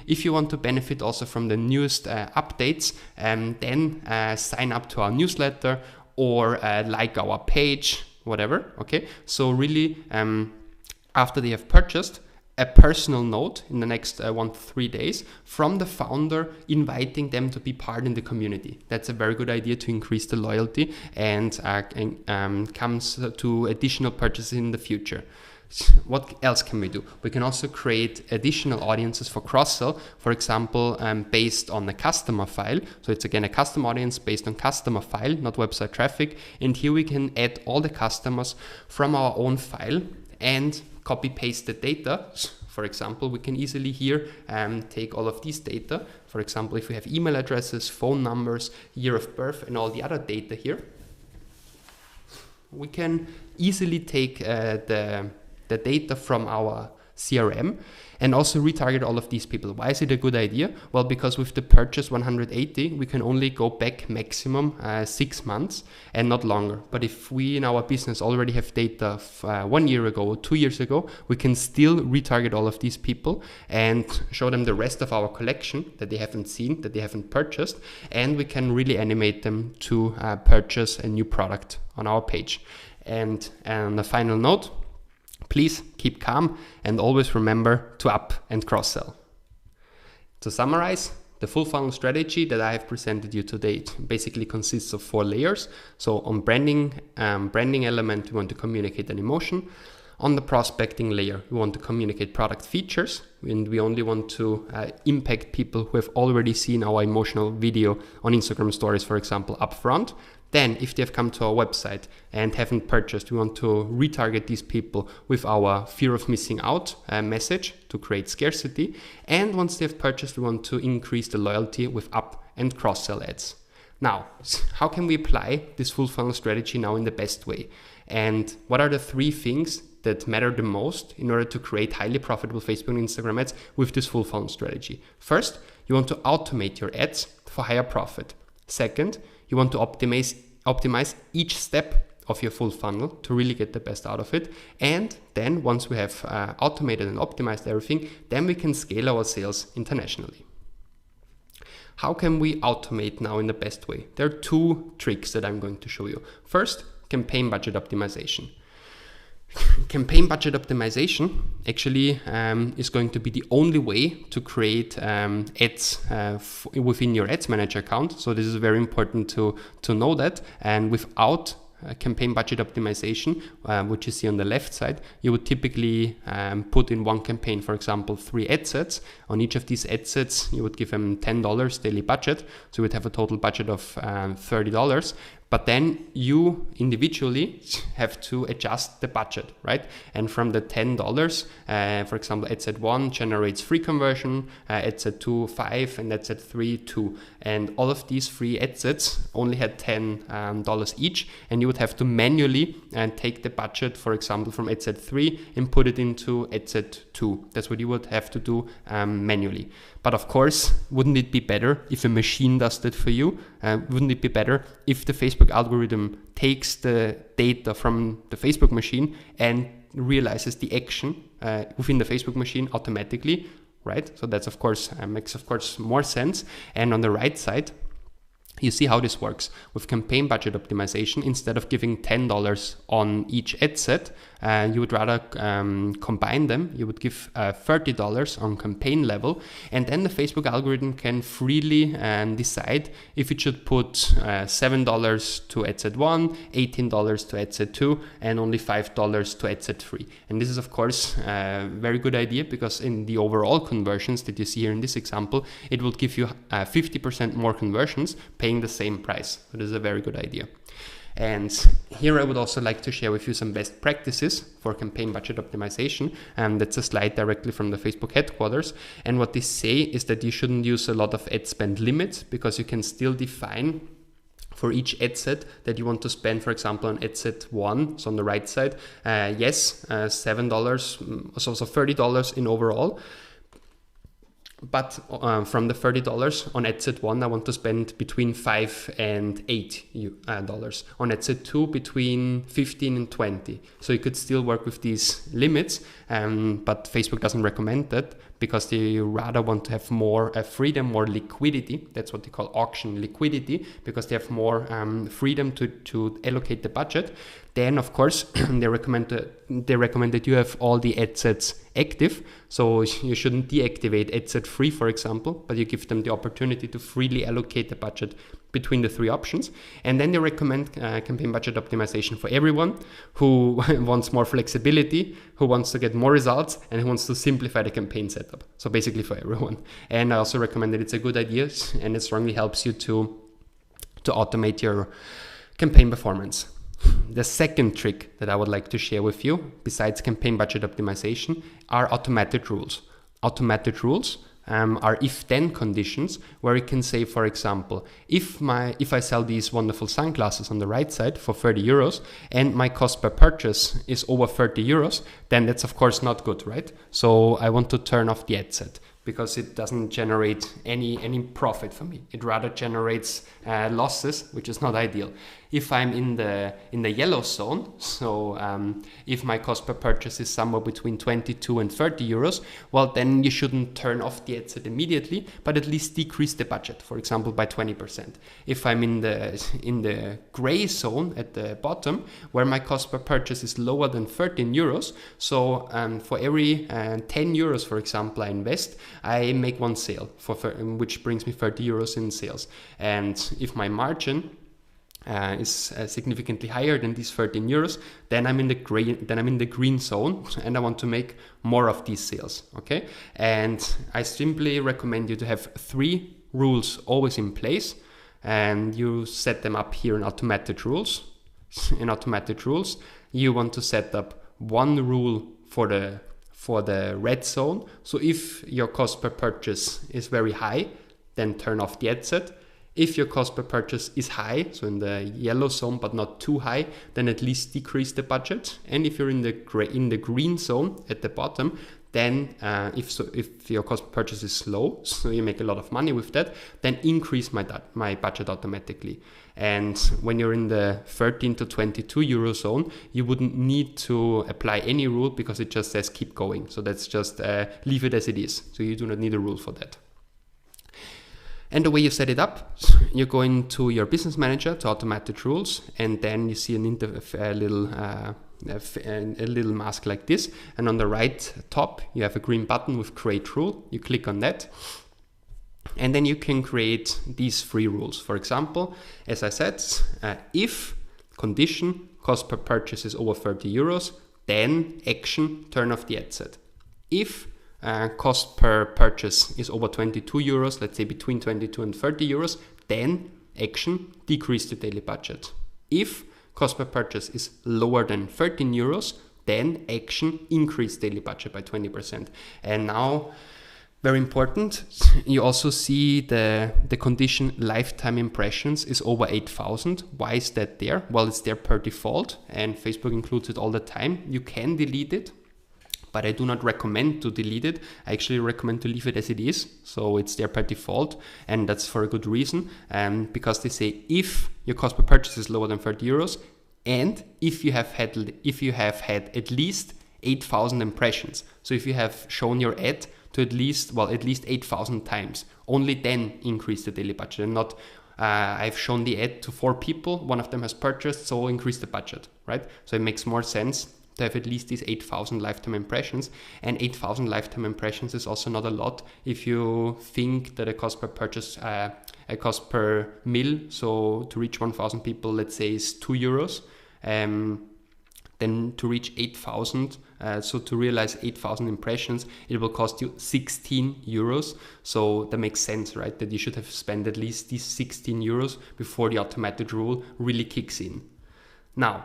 If you want to benefit also from the newest updates, then sign up to our newsletter or like our page, whatever. Okay, so really after they have purchased, a personal note in the next 1 to 3 days from the founder inviting them to be part in the community. That's a very good idea to increase the loyalty and comes to additional purchases in the future. What else can we do? We can also create additional audiences for cross-sell, for example, based on a customer file. So it's again a custom audience based on customer file, not website traffic. And here we can add all the customers from our own file and copy paste the data. For example, we can easily here take all of these data. For example, if we have email addresses, phone numbers, year of birth, and all the other data here, we can easily take the data from our CRM and also retarget all of these people. Why is it a good idea? Well, because with the purchase 180, we can only go back maximum 6 months and not longer. But if we in our business already have data 1 year ago or 2 years ago, we can still retarget all of these people and show them the rest of our collection that they haven't seen, that they haven't purchased, and we can really animate them to purchase a new product on our page. And on the final note, please keep calm and always remember to up and cross-sell. To summarize, the full funnel strategy that I have presented you today basically consists of 4 layers. So on branding element, we want to communicate an emotion. On the prospecting layer, we want to communicate product features, and we only want to impact people who have already seen our emotional video on Instagram stories, for example, upfront. Then, if they have come to our website and haven't purchased, we want to retarget these people with our fear of missing out message to create scarcity. And once they have purchased, we want to increase the loyalty with up and cross-sell ads. Now, how can we apply this full funnel strategy now in the best way? And what are the 3 things that matter the most in order to create highly profitable Facebook and Instagram ads with this full funnel strategy? First, you want to automate your ads for higher profit. Second, you want to optimize each step of your full funnel to really get the best out of it. And then once we have automated and optimized everything, then we can scale our sales internationally. How can we automate now in the best way? There are 2 tricks that I'm going to show you. First, campaign budget optimization. Campaign budget optimization actually is going to be the only way to create ads within your Ads Manager account. So this is very important to know that. And without campaign budget optimization, which you see on the left side, you would typically put in one campaign, for example, 3 ad sets. On each of these ad sets, you would give them $10 daily budget. So you would have a total budget of $30. But then you individually have to adjust the budget, right? And from the $10, for example, ad set 1 generates free conversion, ad set 2, 5, and ad set 3, 2. And all of these 3 ad sets only had $10 each. And you would have to manually take the budget, for example, from ad set 3 and put it into ad set 2. That's what you would have to do manually. But of course, wouldn't it be better if a machine does that for you? Wouldn't it be better if the Facebook algorithm takes the data from the Facebook machine and realizes the action within the Facebook machine automatically, right? So that's of course makes of course more sense. And on the right side, you see how this works. With campaign budget optimization, instead of giving $10 on each ad set, you would rather combine them. You would give $30 on campaign level, and then the Facebook algorithm can freely decide if it should put $7 to ad set 1, $18 to ad set 2, and only $5 to ad set 3. And this is of course a very good idea, because in the overall conversions that you see here in this example, it will give you 50% more conversions paying the same price. So this is a very good idea. And here I would also like to share with you some best practices for campaign budget optimization. That's a slide directly from the Facebook headquarters. And what they say is that you shouldn't use a lot of ad spend limits, because you can still define for each ad set that you want to spend, for example, on ad set 1, so on the right side, $7, so $30 in overall. But from the $30 on ad set 1, I want to spend between $5 and $8. On ad set 2, between 15 and 20. So you could still work with these limits, but Facebook doesn't recommend that because they rather want to have more freedom, more liquidity. That's what they call auction liquidity, because they have more freedom to allocate the budget. Then, of course, they recommend that you have all the ad sets active. So you shouldn't deactivate ad set 3, for example, but you give them the opportunity to freely allocate the budget between the 3 options. And then they recommend campaign budget optimization for everyone who wants more flexibility, who wants to get more results, and who wants to simplify the campaign setup. So basically for everyone. And I also recommend that it's a good idea, and it strongly helps you to automate your campaign performance. The second trick that I would like to share with you, besides campaign budget optimization, are automated rules. Automated rules are if-then conditions, where you can say, for example, if I sell these wonderful sunglasses on the right side for 30 euros and my cost per purchase is over 30 euros, then that's of course not good, right? So I want to turn off the ad set, because it doesn't generate any profit for me. It rather generates losses, which is not ideal. If I'm in the yellow zone, so if my cost per purchase is somewhere between 22 and 30 euros, well, then you shouldn't turn off the ad set immediately, but at least decrease the budget, for example, by 20%. If I'm in the gray zone at the bottom, where my cost per purchase is lower than 13 euros, so for every 10 euros, for example, I invest, I make one sale, which brings me 30 euros in sales. And if my margin is significantly higher than these 13 euros, then I'm in the green zone, and I want to make more of these sales. Okay, and I simply recommend you to have 3 rules always in place, and you set them up here in automated rules. In automated rules, you want to set up one rule for the red zone. So if your cost per purchase is very high, then turn off the ad set. If your cost per purchase is high, so in the yellow zone but not too high, then at least decrease the budget. And if you're in the green zone at the bottom, then if your cost per purchase is low, so you make a lot of money with that, then increase my budget automatically. And when you're in the 13 to 22 euro zone, you wouldn't need to apply any rule, because it just says keep going. So that's just leave it as it is. So you do not need a rule for that. And the way you set it up, you go into your business manager to automated rules, and then you see a little mask like this. And on the right top, you have a green button with create rule. You click on that. And then you can create these 3 rules. For example, as I said, if condition cost per purchase is over 30 euros, then action, turn off the ad set. If cost per purchase is over 22 euros, let's say between 22 and 30 euros, then action, decrease the daily budget. If cost per purchase is lower than 13 euros, then action, increase daily budget by 20%. And now, very important, you also see the condition lifetime impressions is over 8,000. Why is that there? Well, it's there per default, and Facebook includes it all the time. You can delete it, but I do not recommend to delete it. I actually recommend to leave it as it is. So it's there by default, and that's for a good reason. Because they say if your cost per purchase is lower than 30 euros, and if you have had at least 8,000 impressions. So if you have shown your ad to at least 8,000 times, only then increase the daily budget, and not I've shown the ad to 4 people, one of them has purchased, so increase the budget, right? So it makes more sense to have at least these 8,000 lifetime impressions. And 8,000 lifetime impressions is also not a lot if you think that a cost per purchase, a cost per mil, so to reach 1,000 people, let's say, is 2 euros. Then to reach 8,000, so to realize 8,000 impressions, it will cost you 16 euros. So that makes sense, right? That you should have spent at least these 16 euros before the automated rule really kicks in. Now,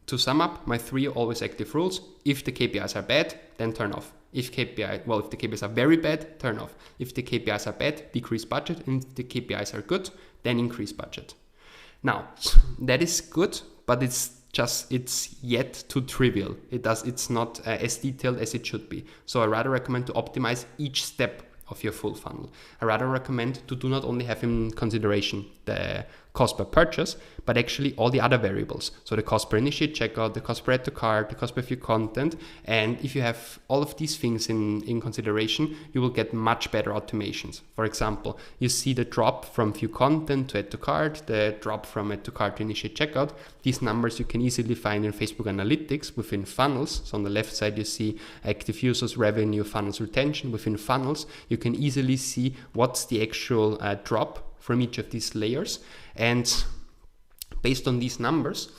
to sum up, my 3 always active rules: if the KPIs are bad, then turn off. If the KPIs are very bad, turn off. If the KPIs are bad, decrease budget. And if the KPIs are good, then increase budget. Now, that is good, but it's yet too trivial. It's not as detailed as it should be. So I rather recommend to optimize each step of your full funnel. I rather recommend to do not only have in consideration the cost per purchase, but actually all the other variables. So the cost per initiate checkout, the cost per add to cart, the cost per view content. And if you have all of these things in consideration, you will get much better automations. For example, you see the drop from view content to add to cart, the drop from add to cart to initiate checkout. These numbers you can easily find in Facebook Analytics within funnels. So on the left side, you see active users, revenue, funnels, retention. Within funnels, you can easily see what's the actual drop from each of these layers. And based on these numbers,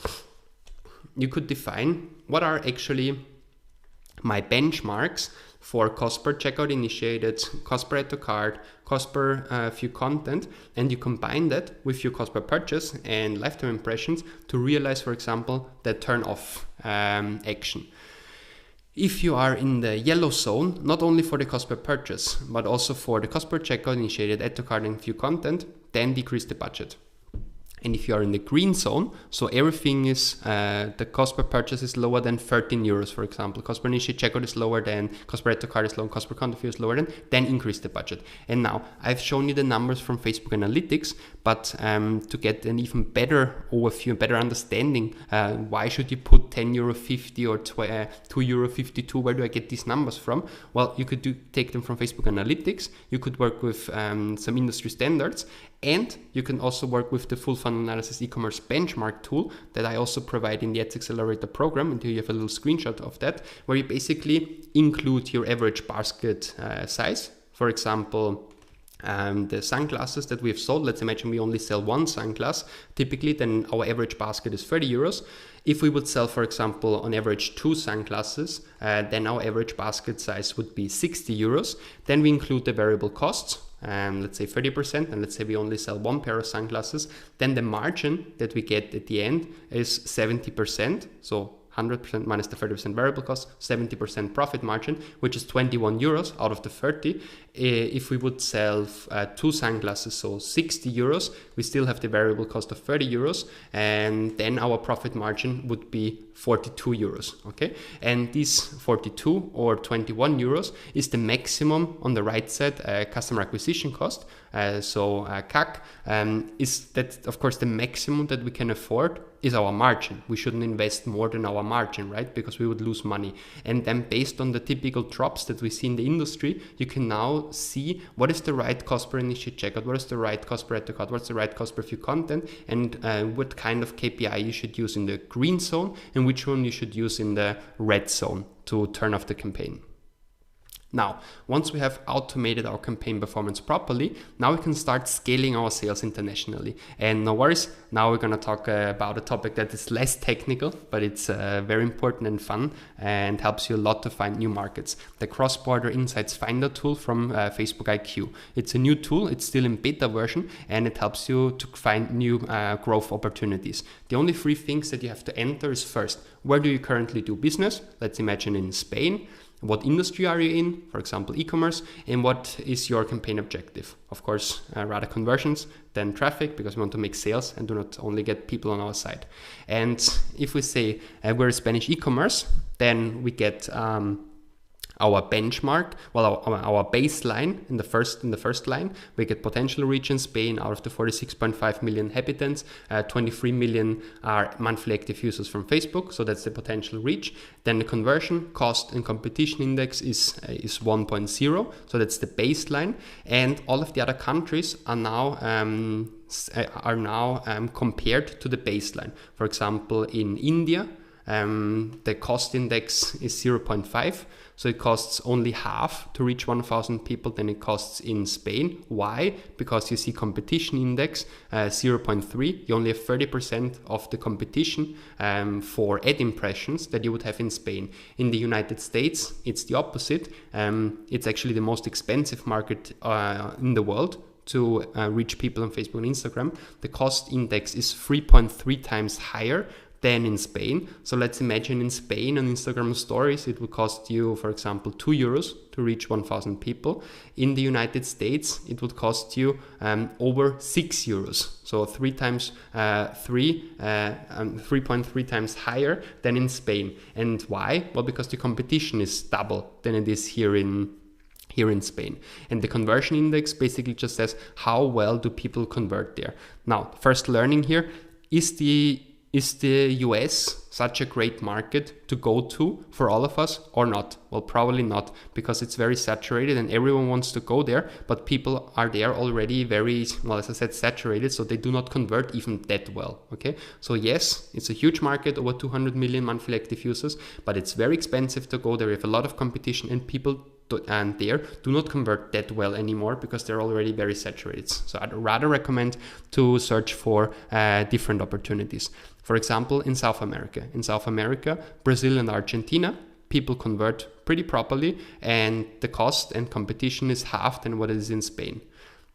you could define what are actually my benchmarks for cost per checkout initiated, cost per add to cart, cost per view content, and you combine that with your cost per purchase and lifetime impressions to realize, for example, the turn off action. If you are in the yellow zone, not only for the cost per purchase, but also for the cost per checkout initiated, add to cart and view content, then decrease the budget. And if you are in the green zone, so everything is, the cost per purchase is lower than 13 euros, for example. Cost per initiate checkout is lower than, cost per add to cart is lower, cost per content view is lower than, then increase the budget. And now, I've shown you the numbers from Facebook Analytics, but to get an even better overview, better understanding, why should you put 10 euro 50 or 2 euro 52, where do I get these numbers from? Well, you could take them from Facebook Analytics, you could work with some industry standards, and you can also work with the full funnel analysis e-commerce benchmark tool that I also provide in the Ads Accelerator program. And here you have a little screenshot of that, where you basically include your average basket size. For example, the sunglasses that we have sold, let's imagine we only sell one sunglass. Typically, then our average basket is 30 euros. If we would sell, for example, on average 2 sunglasses, then our average basket size would be 60 euros. Then we include the variable costs, let's say 30%, and let's say we only sell 1 pair of sunglasses. Then the margin that we get at the end is 70%. So 100% minus the 30% variable cost, 70% profit margin, which is 21 euros out of the 30. If we would sell 2 sunglasses, so 60 euros, we still have the variable cost of 30 euros, and then our profit margin would be 42 euros, okay? And this 42 or 21 euros is the maximum on the right side customer acquisition cost. CAC is that, of course, the maximum that we can afford is our margin. We shouldn't invest more than our margin, right? Because we would lose money. And then based on the typical drops that we see in the industry, you can now see what is the right cost per initiate checkout, what is the right cost per add to cart, what's the right cost per view content, and what kind of KPI you should use in the green zone and which one you should use in the red zone to turn off the campaign. Now, once we have automated our campaign performance properly, now we can start scaling our sales internationally. And no worries, now we're going to talk about a topic that is less technical, but it's very important and fun and helps you a lot to find new markets. The Cross-Border Insights Finder tool from Facebook IQ. It's a new tool, it's still in beta version, and it helps you to find new growth opportunities. The only 3 things that you have to enter is first, where do you currently do business? Let's imagine in Spain. What industry are you in? For example, e-commerce. And what is your campaign objective? Of course, rather conversions than traffic, because we want to make sales and do not only get people on our side. And if we say we're a Spanish e-commerce, then we get our benchmark, well, our baseline in the first line. We get potential reach in Spain out of the 46.5 million inhabitants. 23 million are monthly active users from Facebook, so that's the potential reach. Then the conversion, cost, and competition index is 1.0, so that's the baseline. And all of the other countries are now compared to the baseline. For example, in India, the cost index is 0.5. So it costs only half to reach 1,000 people than it costs in Spain. Why? Because you see competition index 0.3. You only have 30% of the competition for ad impressions that you would have in Spain. In the United States, it's the opposite. It's actually the most expensive market in the world to reach people on Facebook and Instagram. The cost index is 3.3 times higher than in Spain. So let's imagine in Spain on Instagram stories, it would cost you, for example, 2 euros to reach 1,000 people. In the United States, it would cost you over 6 euros. So 3.3 times higher than in Spain. And why? Well, because the competition is double than it is here in here in Spain. And the conversion index basically just says how well do people convert there. Now, first learning here, is the US such a great market to go to for all of us or not? Well, probably not, because it's very saturated and everyone wants to go there, but people are there already very, well, as I said, saturated, so they do not convert even that well, okay? So yes, it's a huge market, over 200 million monthly active users, but it's very expensive to go there. We have a lot of competition and people and there do not convert that well anymore because they're already very saturated. So I'd rather recommend to search for different opportunities. For example, in South America. In South America, Brazil and Argentina, people convert pretty properly and the cost and competition is half than what it is in Spain.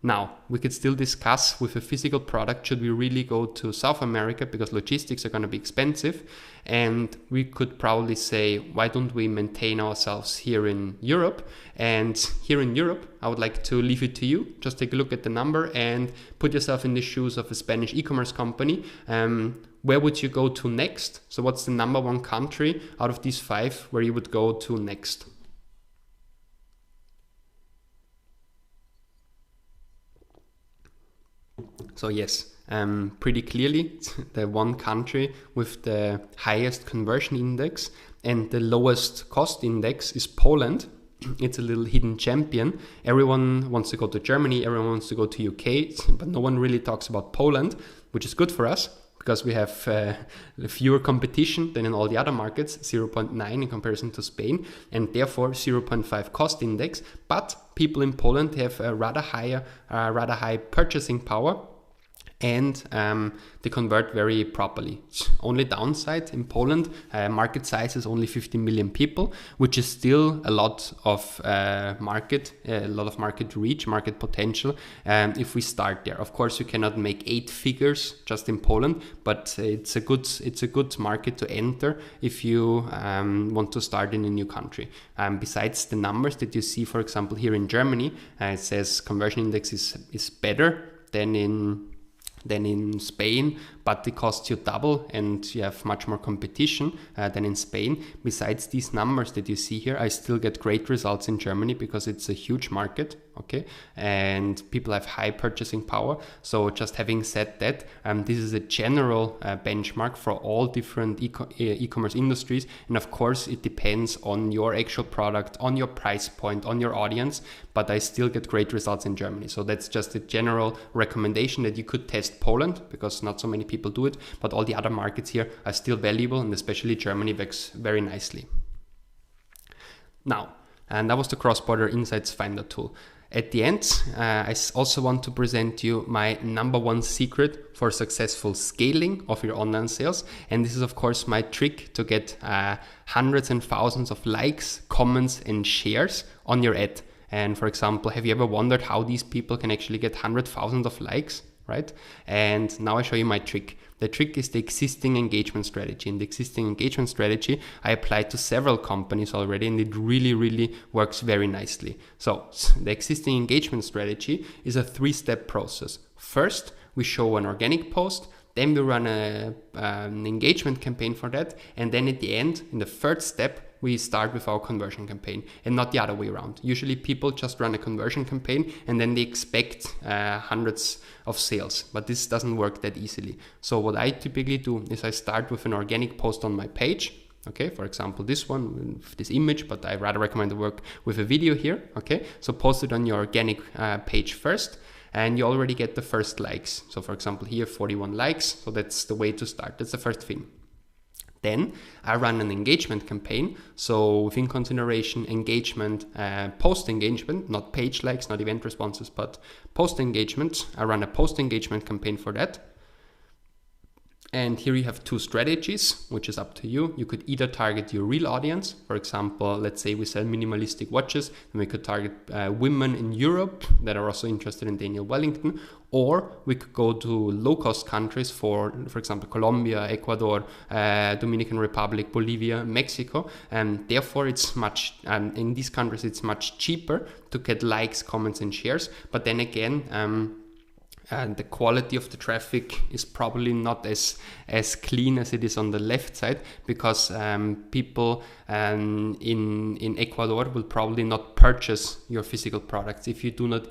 Now, we could still discuss with a physical product, should we really go to South America because logistics are going to be expensive? And we could probably say, why don't we maintain ourselves here in Europe? And here in Europe, I would like to leave it to you. Just take a look at the number and put yourself in the shoes of a Spanish e-commerce company. Where would you go to next? So what's the number one country out of these 5 where you would go to next? So yes, pretty clearly the one country with the highest conversion index and the lowest cost index is Poland. It's a little hidden champion. Everyone wants to go to Germany, everyone wants to go to UK, but no one really talks about Poland, which is good for us because we have fewer competition than in all the other markets, 0.9 in comparison to Spain, and therefore 0.5 cost index. But people in Poland have a rather high purchasing power, and they convert very properly. Only downside in Poland, market size is only 50 million people, which is still a lot of market reach, market potential. If we start there, of course, you cannot make 8 figures just in Poland, but it's a good market to enter if you want to start in a new country. Besides the numbers that you see, for example, here in Germany, it says conversion index is better than in Spain, but it costs you double and you have much more competition than in Spain. Besides these numbers that you see here, I still get great results in Germany because it's a huge market, okay? And people have high purchasing power. So just having said that, this is a general benchmark for all different e-commerce industries. And of course, it depends on your actual product, on your price point, on your audience, but I still get great results in Germany. So that's just a general recommendation that you could test Poland because not so many people do it, but all the other markets here are still valuable, and especially Germany works very nicely. Now, and that was the Cross-Border Insights Finder tool. At the end, I also want to present you my number one secret for successful scaling of your online sales. And this is, of course, my trick to get hundreds and thousands of likes, comments, and shares on your ad. And for example, have you ever wondered how these people can actually get 100,000 of likes, right? And now I show you my trick. The trick is the existing engagement strategy. And the existing engagement strategy I applied to several companies already, and it really, really works very nicely. So the existing engagement strategy is a 3-step process. First, we show an organic post. Then we run an engagement campaign for that. And then at the end, in the 3rd step, we start with our conversion campaign and not the other way around. Usually people just run a conversion campaign and then they expect hundreds of sales, but this doesn't work that easily. So what I typically do is I start with an organic post on my page. Okay, for example, this one with this image, but I rather recommend to work with a video here. Okay, so post it on your organic page first, and you already get the first likes. So for example, here 41 likes. So that's the way to start. That's the first thing. Then I run an engagement campaign. So within consideration, engagement, post engagement, not page likes, not event responses, but post engagement. I run a post engagement campaign for that. And here you have 2 strategies, which is up to you. You could either target your real audience. For example, let's say we sell minimalistic watches, and we could target women in Europe that are also interested in Daniel Wellington. Or we could go to low-cost countries for example, Colombia, Ecuador, Dominican Republic, Bolivia, Mexico. And therefore, it's much in these countries, it's much cheaper to get likes, comments, and shares. But then again, and the quality of the traffic is probably not as clean as it is on the left side, because people in Ecuador will probably not purchase your physical products if you do not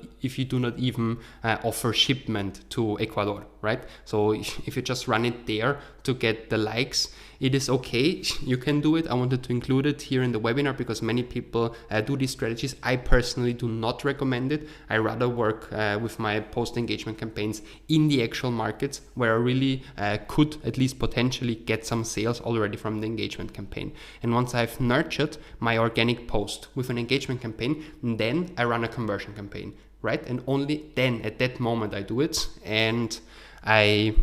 even offer shipment to Ecuador, right? So if you just run it there to get the likes, it is okay. You can do it. I wanted to include it here in the webinar because many people do these strategies. I personally do not recommend it. I rather work with my post engagement campaigns in the actual markets where I really could at least potentially get some sales already from the engagement campaign. And once I've nurtured my organic post with an engagement campaign, then I run a conversion campaign, right? And only then at that moment I do it. And I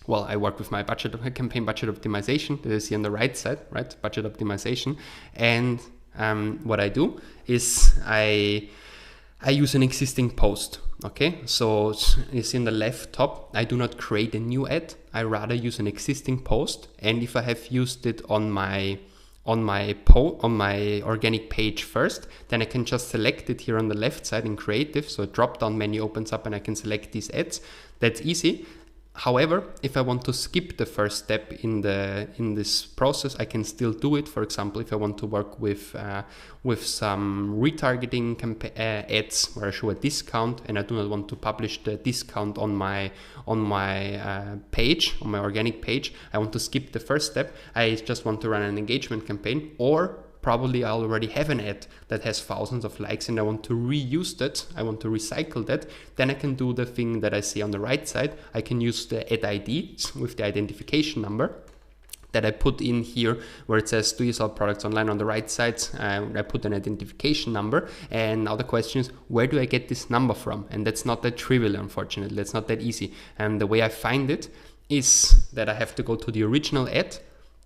work with my campaign budget optimization that is here on the right side, right? Budget optimization. And what I do is I use an existing post. Okay, so it's in the left top. I do not create a new ad. I rather use an existing post. And if I have used it on my organic page first, then I can just select it here on the left side in creative. So a drop down menu opens up and I can select these ads. That's easy. However, if I want to skip the first step in this process, I can still do it. For example, if I want to work with some retargeting ads where I show a discount and I do not want to publish the discount on my page, on my organic page, I want to skip the first step. I just want to run an engagement campaign, or probably I already have an ad that has thousands of likes and I want to reuse that, I want to recycle that, then I can do the thing that I see on the right side. I can use the ad ID with the identification number that I put in here where it says, do you sell products online? On the right side, I put an identification number. And now the question is, where do I get this number from? And that's not that trivial, unfortunately. That's not that easy. And the way I find it is that I have to go to the original ad.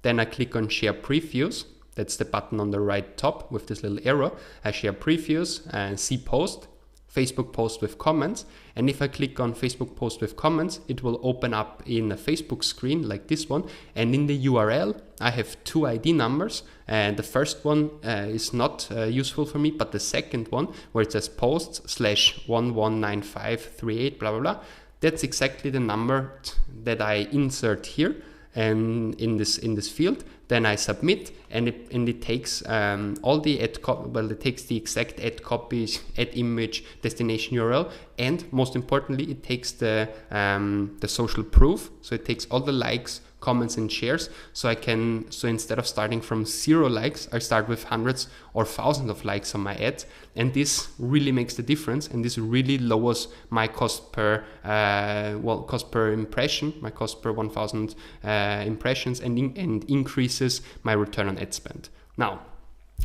Then I click on share previews. That's the button on the right top with this little arrow. I share previews and see post, Facebook post with comments. And if I click on Facebook post with comments, it will open up in a Facebook screen like this one. And in the URL, I have two ID numbers. And the first one is not useful for me, but the second one where it says posts/119538, blah, blah, blah. That's exactly the number that I insert here and in this field. Then I submit, and it takes all the ad copy. Well, it takes the exact ad copies, ad image, destination URL, and most importantly, it takes the social proof. So it takes all the likes, comments, and shares. So instead of starting from 0 likes, I start with hundreds or thousands of likes on my ad, and this really makes the difference. And this really lowers my cost per impression, my cost per 1,000 impressions, and increases my return on ad spend. Now,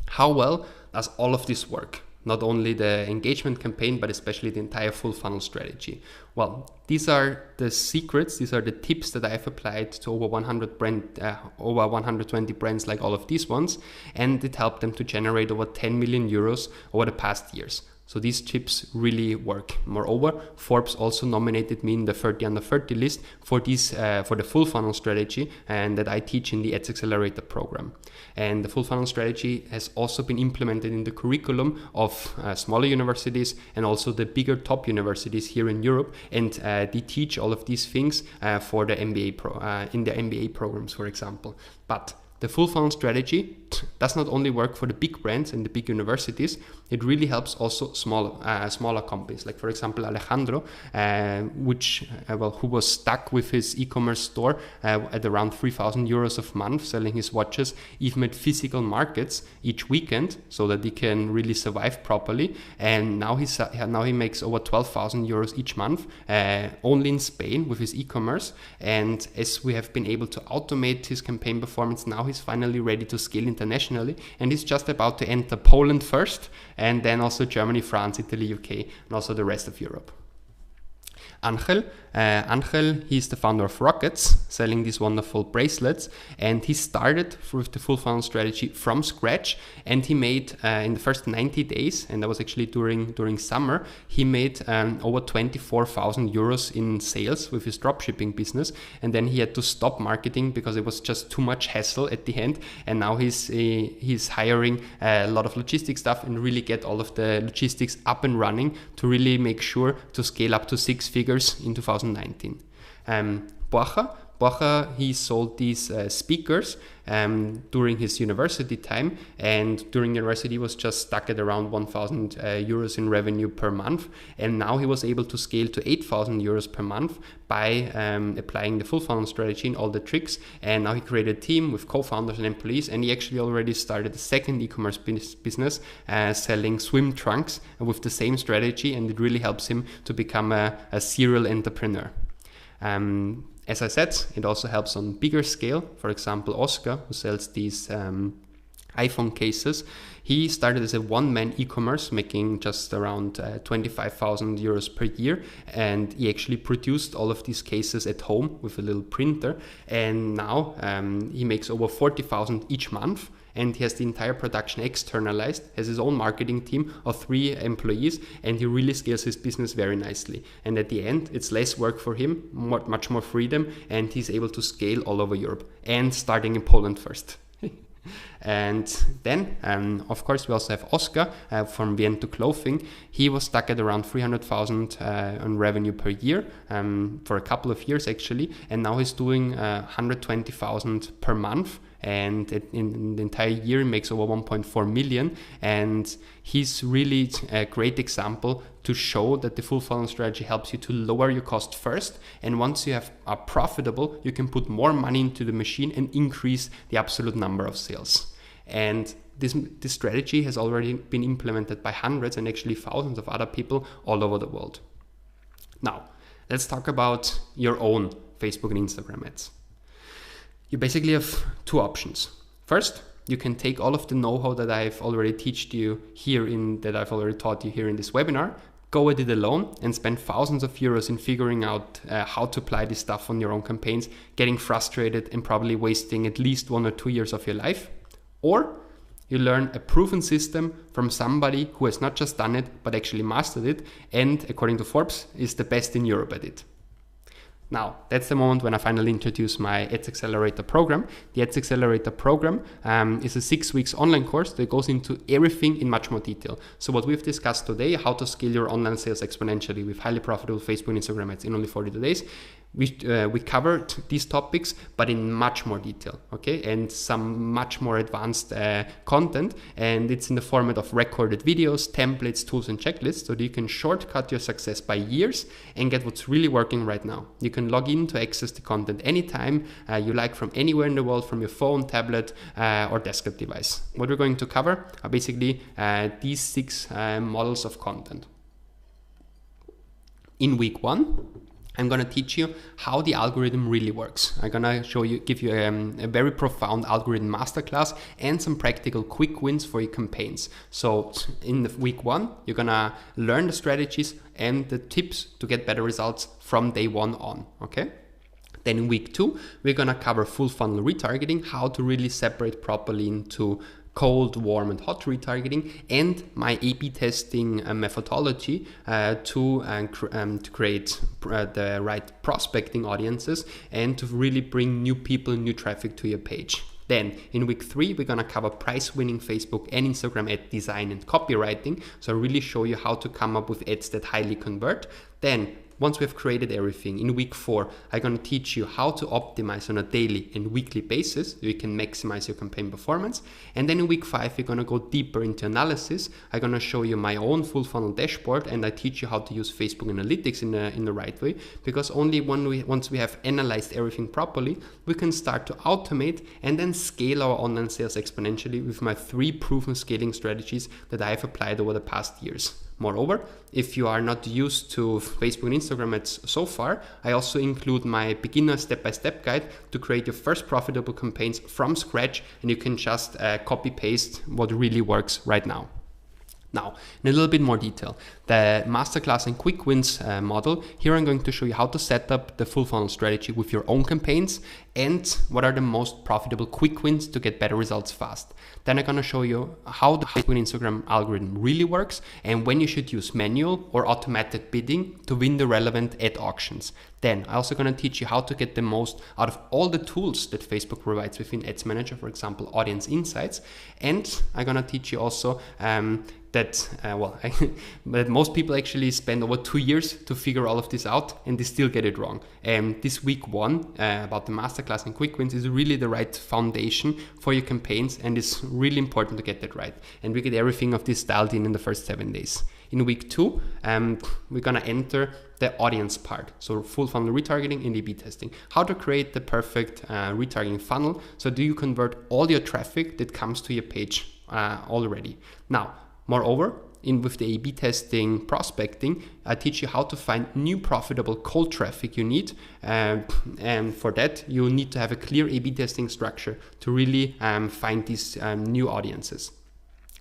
how well does all of this work? Not only the engagement campaign, but especially the entire full funnel strategy. Well, these are the secrets. These are the tips that I've applied to over 120 brands like all of these ones. And it helped them to generate over 10 million euros over the past years. So these tips really work. Moreover, Forbes also nominated me in the 30 under 30 list for the full funnel strategy, and that I teach in the Ads Accelerator program. And the full funnel strategy has also been implemented in the curriculum of smaller universities and also the bigger top universities here in Europe. And they teach all of these things for the MBA in the MBA programs, for example. But the full funnel strategy does not only work for the big brands and the big universities, it really helps also smaller companies. Like for example, Alejandro, who was stuck with his e-commerce store at around 3,000 euros a month, selling his watches even at physical markets each weekend, so that he can really survive properly. And now he makes over 12,000 euros each month, only in Spain with his e-commerce. And as we have been able to automate his campaign performance, now he's finally ready to scale internationally, and he's just about to enter Poland first, and then also Germany, France, Italy, UK, and also the rest of Europe. Angel Angel, he's the founder of Rockets, selling these wonderful bracelets, and he started with the full funnel strategy from scratch, and he made in the first 90 days, and that was actually during summer, he made over 24,000 euros in sales with his dropshipping business, and then he had to stop marketing because it was just too much hassle at the end, and now he's hiring a lot of logistics stuff and really get all of the logistics up and running to really make sure to scale up to 6 figures in 2019. Borja, he sold these speakers during his university time, and during university he was just stuck at around 1,000 euros in revenue per month, and now he was able to scale to 8,000 euros per month by applying the full funnel strategy and all the tricks. And now he created a team with co-founders and employees, and he actually already started a second e-commerce business selling swim trunks with the same strategy, and it really helps him to become a serial entrepreneur. As I said, it also helps on bigger scale. For example, Oscar, who sells these iPhone cases, he started as a one-man e-commerce, making just around 25,000 euros per year, and he actually produced all of these cases at home with a little printer, and now he makes over 40,000 each month, and he has the entire production externalized, has his own marketing team of 3 employees, and he really scales his business very nicely. And at the end, it's less work for him, much more freedom, and he's able to scale all over Europe, and starting in Poland first. And then, of course, we also have Oscar from Viento Clothing. He was stuck at around 300,000 on revenue per year for a couple of years actually, and now he's doing 120,000 per month, and in the entire year he makes over 1.4 million, and he's really a great example to show that the full funnel strategy helps you to lower your cost first, and once you are profitable, you can put more money into the machine and increase the absolute number of sales. And this strategy has already been implemented by hundreds and actually thousands of other people all over the world. Now, let's talk about your own Facebook and Instagram ads. You basically have 2 options. First, you can take all of the know-how that I've already taught you here in this webinar, go at it alone and spend thousands of euros in figuring out how to apply this stuff on your own campaigns, getting frustrated and probably wasting at least 1 or 2 years of your life. Or you learn a proven system from somebody who has not just done it, but actually mastered it, and according to Forbes, is the best in Europe at it. Now, that's the moment when I finally introduce my Ads Accelerator program. The Ads Accelerator program is a 6 weeks online course that goes into everything in much more detail. So what we've discussed today, how to scale your online sales exponentially with highly profitable Facebook and Instagram ads in only 42 days. We covered these topics, but in much more detail, okay? And some much more advanced content, and it's in the format of recorded videos, templates, tools, and checklists, so that you can shortcut your success by years and get what's really working right now. You can log in to access the content anytime you like, from anywhere in the world, from your phone, tablet, or desktop device. What we're going to cover are basically these 6 models of content. In week 1, I'm going to teach you how the algorithm really works. I'm going to give you a very profound algorithm masterclass and some practical quick wins for your campaigns. So in the week 1, you're going to learn the strategies and the tips to get better results from day 1 on, okay? Then in week 2, we're going to cover full funnel retargeting, how to really separate properly into cold, warm, and hot retargeting, and my A/B testing methodology to create the right prospecting audiences and to really bring new people, new traffic to your page. Then in week 3, we're going to cover price-winning Facebook and Instagram ad design and copywriting. So I really show you how to come up with ads that highly convert. Then once we've created everything, in week 4, I'm going to teach you how to optimize on a daily and weekly basis so you can maximize your campaign performance. And then in week 5, we're going to go deeper into analysis. I'm going to show you my own full funnel dashboard, and I teach you how to use Facebook Analytics in the right way, because only once we have analyzed everything properly, we can start to automate and then scale our online sales exponentially with my 3 proven scaling strategies that I've applied over the past years. Moreover, if you are not used to Facebook and Instagram ads so far, I also include my beginner step-by-step guide to create your first profitable campaigns from scratch, and you can just copy-paste what really works right now. Now, in a little bit more detail, the masterclass and quick wins model, here I'm going to show you how to set up the full funnel strategy with your own campaigns and what are the most profitable quick wins to get better results fast. Then I'm going to show you how the Facebook and Instagram algorithm really works and when you should use manual or automated bidding to win the relevant ad auctions. Then I'm also going to teach you how to get the most out of all the tools that Facebook provides within Ads Manager, for example, Audience Insights. And I'm going to teach you also that most people actually spend over 2 years to figure all of this out and they still get it wrong. This week 1 about the masterclass and quick wins is really the right foundation for your campaigns, and it's really important to get that right. And we get everything of this dialed in the first 7 days. In week 2, we're gonna enter the audience part, so full funnel retargeting and A/B testing. How to create the perfect retargeting funnel, so do you convert all your traffic that comes to your page already. Now, moreover, with the A/B testing prospecting, I teach you how to find new profitable cold traffic you need. And for that, you need to have a clear A/B testing structure to really find these new audiences.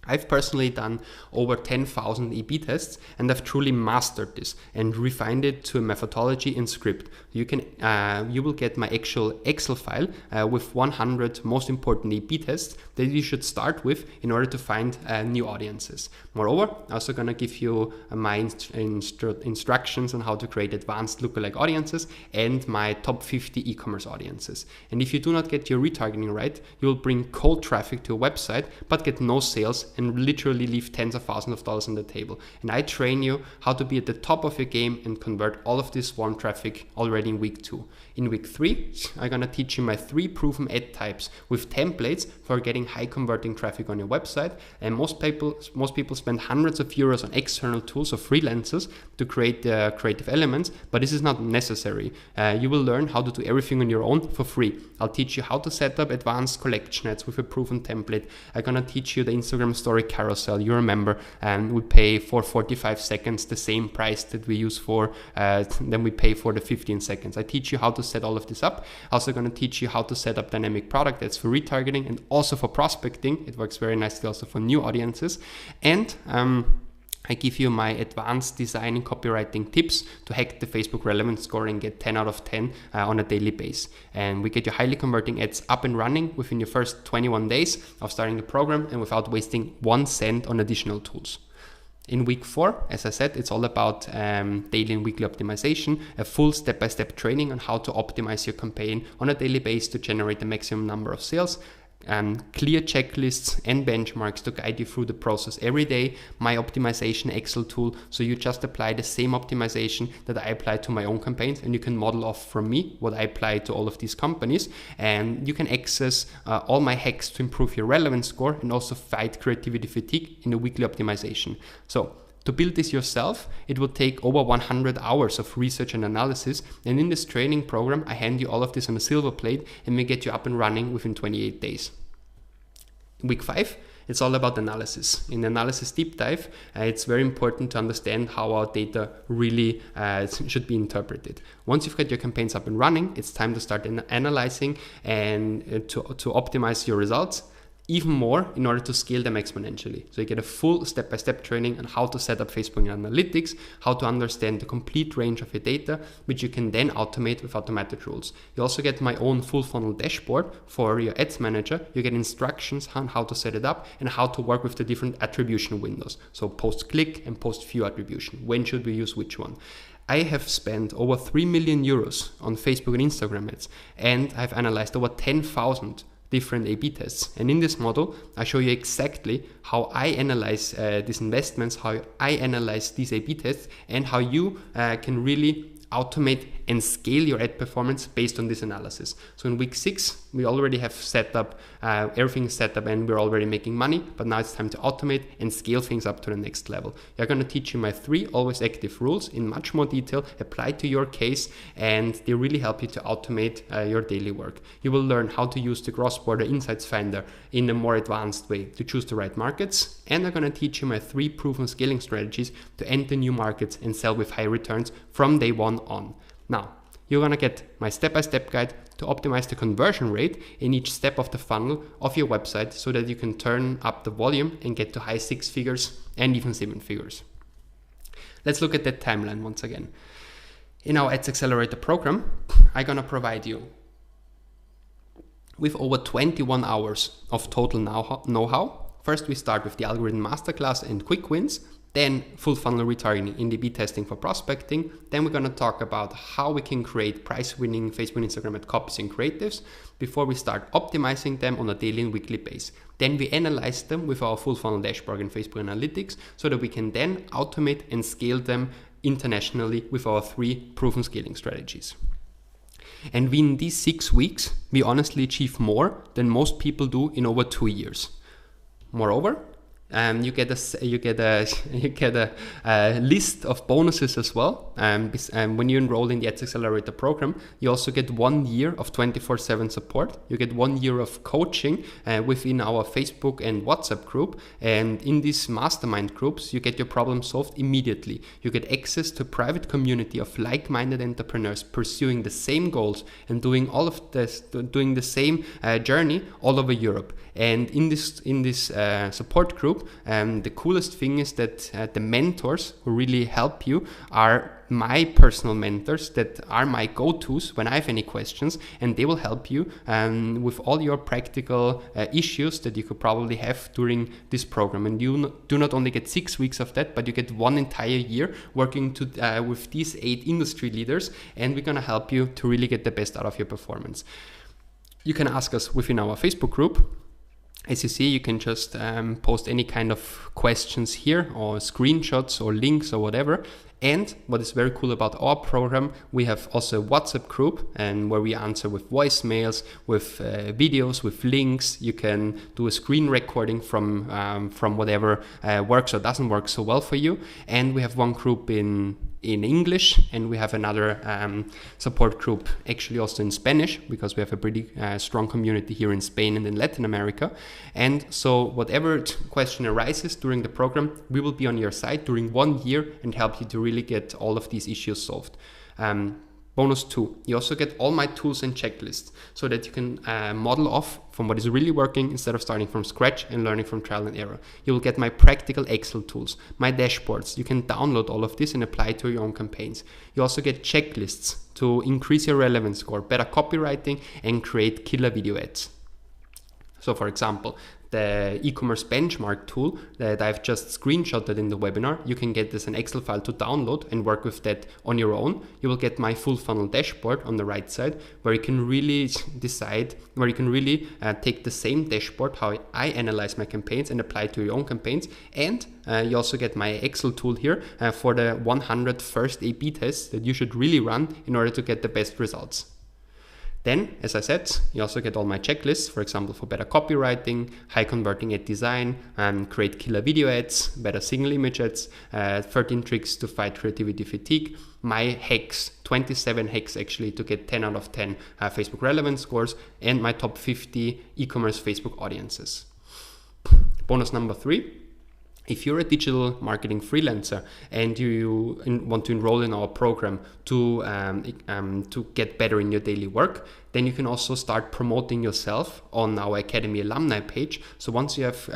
I've personally done over 10,000 A/B tests and I've truly mastered this and refined it to a methodology and script. You will get my actual Excel file with 100 most important A/B tests that you should start with in order to find new audiences. Moreover, I'm also going to give you my instructions on how to create advanced lookalike audiences and my top 50 e-commerce audiences. And if you do not get your retargeting right, you will bring cold traffic to a website but get no sales and literally leave tens of thousands of dollars on the table. And I train you how to be at the top of your game and convert all of this warm traffic already in week 2. In week 3, I'm gonna teach you my 3 proven ad types with templates for getting high converting traffic on your website. And most people spend hundreds of euros on external tools or freelancers to create the creative elements, but this is not necessary. You will learn how to do everything on your own for free. I'll teach you how to set up advanced collection ads with a proven template. I'm gonna teach you the Instagram story carousel. You remember, we pay for 45 seconds the same price that we use for, then we pay for the 15 seconds. I teach you how to set all of this up. Also going to teach you how to set up dynamic product ads for retargeting and also for prospecting. It works very nicely also for new audiences. And I give you my advanced design and copywriting tips to hack the Facebook relevance score and get 10 out of 10 on a daily basis. And we get your highly converting ads up and running within your first 21 days of starting the program and without wasting 1 cent on additional tools. In week 4, as I said, it's all about daily and weekly optimization, a full step-by-step training on how to optimize your campaign on a daily basis to generate the maximum number of sales. Clear checklists and benchmarks to guide you through the process every day, my optimization Excel tool, so you just apply the same optimization that I apply to my own campaigns and you can model off from me what I apply to all of these companies, and you can access all my hacks to improve your relevance score and also fight creativity fatigue in the weekly optimization. So to build this yourself, it will take over 100 hours of research and analysis, and in this training program I hand you all of this on a silver plate and we get you up and running within 28 days. Week 5, it's all about analysis. In the analysis deep dive, it's very important to understand how our data really should be interpreted. Once you've got your campaigns up and running, it's time to start analyzing and to optimize your results even more in order to scale them exponentially. So you get a full step-by-step training on how to set up Facebook Analytics, how to understand the complete range of your data, which you can then automate with automated rules. You also get my own full funnel dashboard for your ads manager. You get instructions on how to set it up and how to work with the different attribution windows. So post-click and post-view attribution. When should we use which one? I have spent over 3 million euros on Facebook and Instagram ads, and I've analyzed over 10,000 different A/B tests. And in this model, I show you exactly how I analyze these investments, how I analyze these A/B tests, and how you can really automate and scale your ad performance based on this analysis. So in week 6, we already have set up, everything is set up and we're already making money, but now it's time to automate and scale things up to the next level. I'm going to teach you my 3 always active rules in much more detail, applied to your case, and they really help you to automate your daily work. You will learn how to use the cross-border insights finder in a more advanced way to choose the right markets, and I'm going to teach you my 3 proven scaling strategies to enter new markets and sell with high returns from day 1 on. Now, you're going to get my step-by-step guide to optimize the conversion rate in each step of the funnel of your website so that you can turn up the volume and get to high 6 figures and even 7 figures. Let's look at that timeline once again. In our Ads Accelerator program, I'm gonna provide you with over 21 hours of total know-how. First, we start with the algorithm masterclass and quick wins, then full funnel retargeting in A/B testing for prospecting. Then we're gonna talk about how we can create price-winning Facebook and Instagram ad copies and creatives before we start optimizing them on a daily and weekly basis. Then we analyze them with our full funnel dashboard in Facebook Analytics so that we can then automate and scale them internationally with our 3 proven scaling strategies. And in these 6 weeks, we honestly achieve more than most people do in over 2 years. Moreover, you get a list of bonuses as well. When you enroll in the Ads Accelerator program, you also get 1 year of 24/7 support. You get 1 year of coaching within our Facebook and WhatsApp group. And in these mastermind groups, you get your problem solved immediately. You get access to a private community of like-minded entrepreneurs pursuing the same goals and doing all of this, doing the same journey all over Europe. And in this support group, the coolest thing is that the mentors who really help you are my personal mentors that are my go-tos when I have any questions, and they will help you with all your practical issues that you could probably have during this program. And you do not only get 6 weeks of that, but you get 1 entire year working with these 8 industry leaders, and we're gonna help you to really get the best out of your performance. You can ask us within our Facebook group. As you see, you can just post any kind of questions here or screenshots or links or whatever. And what is very cool about our program, we have also a WhatsApp group and where we answer with voicemails, with videos, with links. You can do a screen recording from whatever works or doesn't work so well for you. And we have one group in English, and we have another support group actually also in Spanish, because we have a pretty strong community here in Spain and in Latin America. And so whatever question arises during the program, we will be on your side during 1 year and help you to really get all of these issues solved. Bonus 2, you also get all my tools and checklists so that you can model off from what is really working instead of starting from scratch and learning from trial and error. You will get my practical Excel tools, my dashboards. You can download all of this and apply it to your own campaigns. You also get checklists to increase your relevance score, better copywriting, and create killer video ads. So for example, the e-commerce benchmark tool that I've just screenshotted in the webinar, you can get as an Excel file to download and work with that on your own. You will get my full funnel dashboard on the right side, where you can really take the same dashboard, how I analyze my campaigns, and apply it to your own campaigns. And you also get my Excel tool here for the 100 first A/B tests that you should really run in order to get the best results. Then, as I said, you also get all my checklists, for example, for better copywriting, high converting ad design, and create killer video ads, better single image ads, 13 tricks to fight creativity fatigue, my hacks, 27 hacks actually to get 10 out of 10 Facebook relevance scores, and my top 50 e-commerce Facebook audiences. Bonus number 3. If you're a digital marketing freelancer and you want to enroll in our program to get better in your daily work, then you can also start promoting yourself on our Academy alumni page. So once you have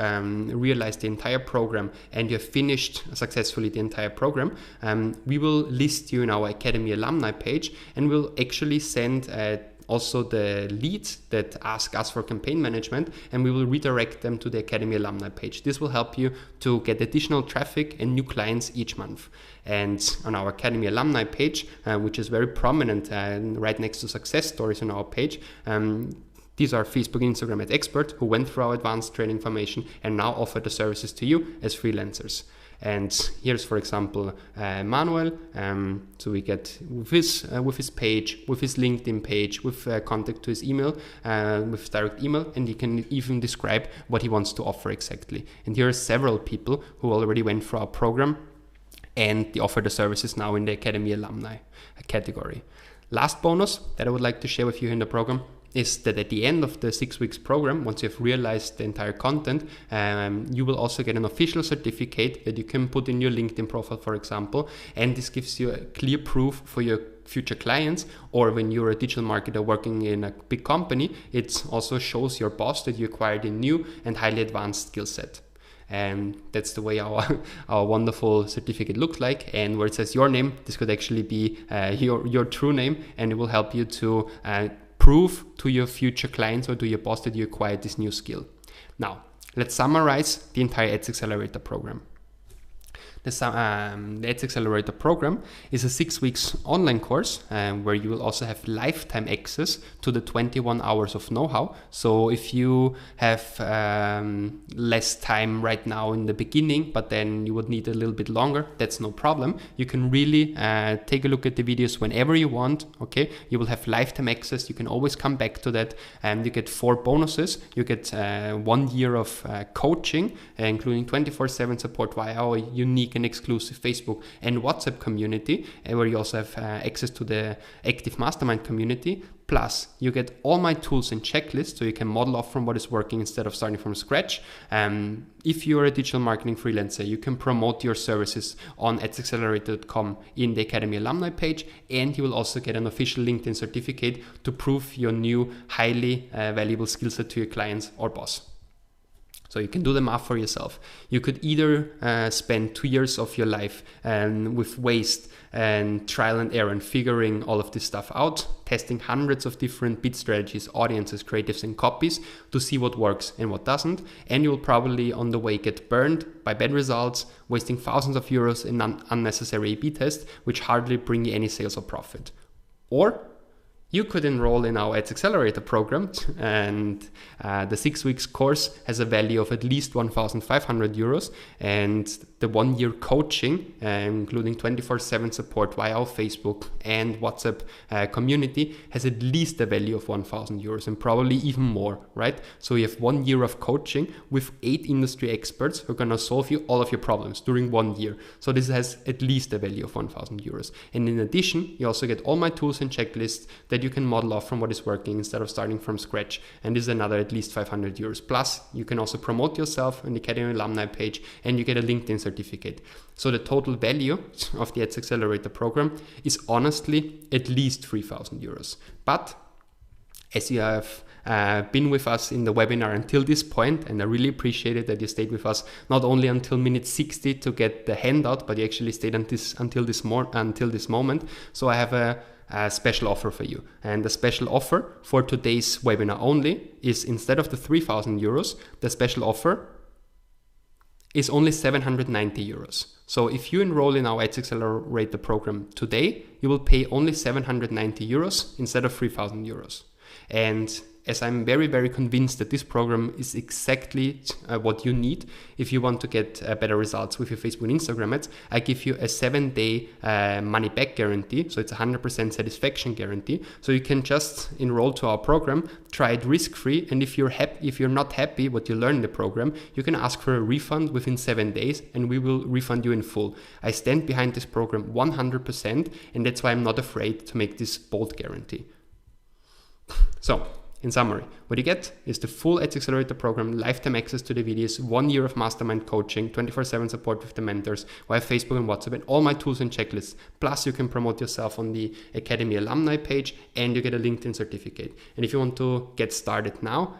realized the entire program and you have finished successfully the entire program, we will list you in our Academy alumni page, and we'll actually send also the leads that ask us for campaign management, and we will redirect them to the Academy alumni page. This will help you to get additional traffic and new clients each month. And on our Academy alumni page, which is very prominent right next to success stories on our page, these are Facebook and Instagram ad experts who went through our advanced training formation and now offer the services to you as freelancers. And here's, for example, Manuel. So we get with his page, with his LinkedIn page, with contact to his email, with direct email, and he can even describe what he wants to offer exactly. And here are several people who already went through our program, and they offer the services now in the Academy alumni category. Last bonus that I would like to share with you in the program is that at the end of the 6 weeks program, once you've realized the entire content, you will also get an official certificate that you can put in your LinkedIn profile, for example, and this gives you a clear proof for your future clients, or when you're a digital marketer working in a big company, it also shows your boss that you acquired a new and highly advanced skill set. And that's the way our wonderful certificate looks like. And where it says your name, this could actually be your true name, and it will help you to prove to your future clients or to your boss that you acquired this new skill. Now, let's summarize the entire Ads Accelerator program. The Ads Accelerator program is a 6 weeks online course where you will also have lifetime access to the 21 hours of know-how. So if you have less time right now in the beginning, but then you would need a little bit longer, that's no problem. You can really take a look at the videos whenever you want. Okay, you will have lifetime access. You can always come back to that, and you get 4 bonuses. You get 1 year of coaching, including 24/7 support via our unique and exclusive Facebook and WhatsApp community, where you also have access to the active mastermind community. Plus, you get all my tools and checklists, so you can model off from what is working instead of starting from scratch. If you're a digital marketing freelancer, you can promote your services on adsaccelerator.com in the Academy alumni page, and you will also get an official LinkedIn certificate to prove your new highly valuable skill set to your clients or boss. So you can do the math for yourself. You could either spend 2 years of your life with waste and trial and error and figuring all of this stuff out, testing hundreds of different bid strategies, audiences, creatives, and copies to see what works and what doesn't. And you will probably on the way get burned by bad results, wasting thousands of euros in unnecessary A/B tests, which hardly bring you any sales or profit. Or you could enroll in our Ads Accelerator program, and the 6 weeks course has a value of at least 1,500 euros, and the 1 year coaching, including 24/7 support via our Facebook and WhatsApp community, has at least a value of 1,000 euros and probably even more, right? So you have 1 year of coaching with 8 industry experts who are going to solve you all of your problems during 1 year. So this has at least a value of 1,000 euros. And in addition, you also get all my tools and checklists that you can model off from what is working instead of starting from scratch. And this is another at least 500 euros. Plus, you can also promote yourself on the Academy alumni page, and you get a LinkedIn certificate. So the total value of the Ads Accelerator program is honestly at least 3,000 euros. But as you have been with us in the webinar until this point, and I really appreciate it that you stayed with us not only until minute 60 to get the handout, but you actually stayed until this moment. So I have a special offer for you. And the special offer for today's webinar only is, instead of the 3,000 euros, the special offer is only 790 euros. So if you enroll in our Ads Accelerator program today, you will pay only 790 euros instead of 3,000 euros. And as I'm very, very convinced that this program is exactly what you need if you want to get better results with your Facebook and Instagram ads, I give you a 7-day money back guarantee. So it's a 100% satisfaction guarantee. So you can just enroll to our program, try it risk-free, and if you're not happy what you learn in the program, you can ask for a refund within 7 days, and we will refund you in full. I stand behind this program 100%, and that's why I'm not afraid to make this bold guarantee. So, in summary, what you get is the full Ads Accelerator program, lifetime access to the videos, 1 year of mastermind coaching, 24/7 support with the mentors via Facebook and WhatsApp, and all my tools and checklists. Plus, you can promote yourself on the Academy alumni page, and you get a LinkedIn certificate. And if you want to get started now,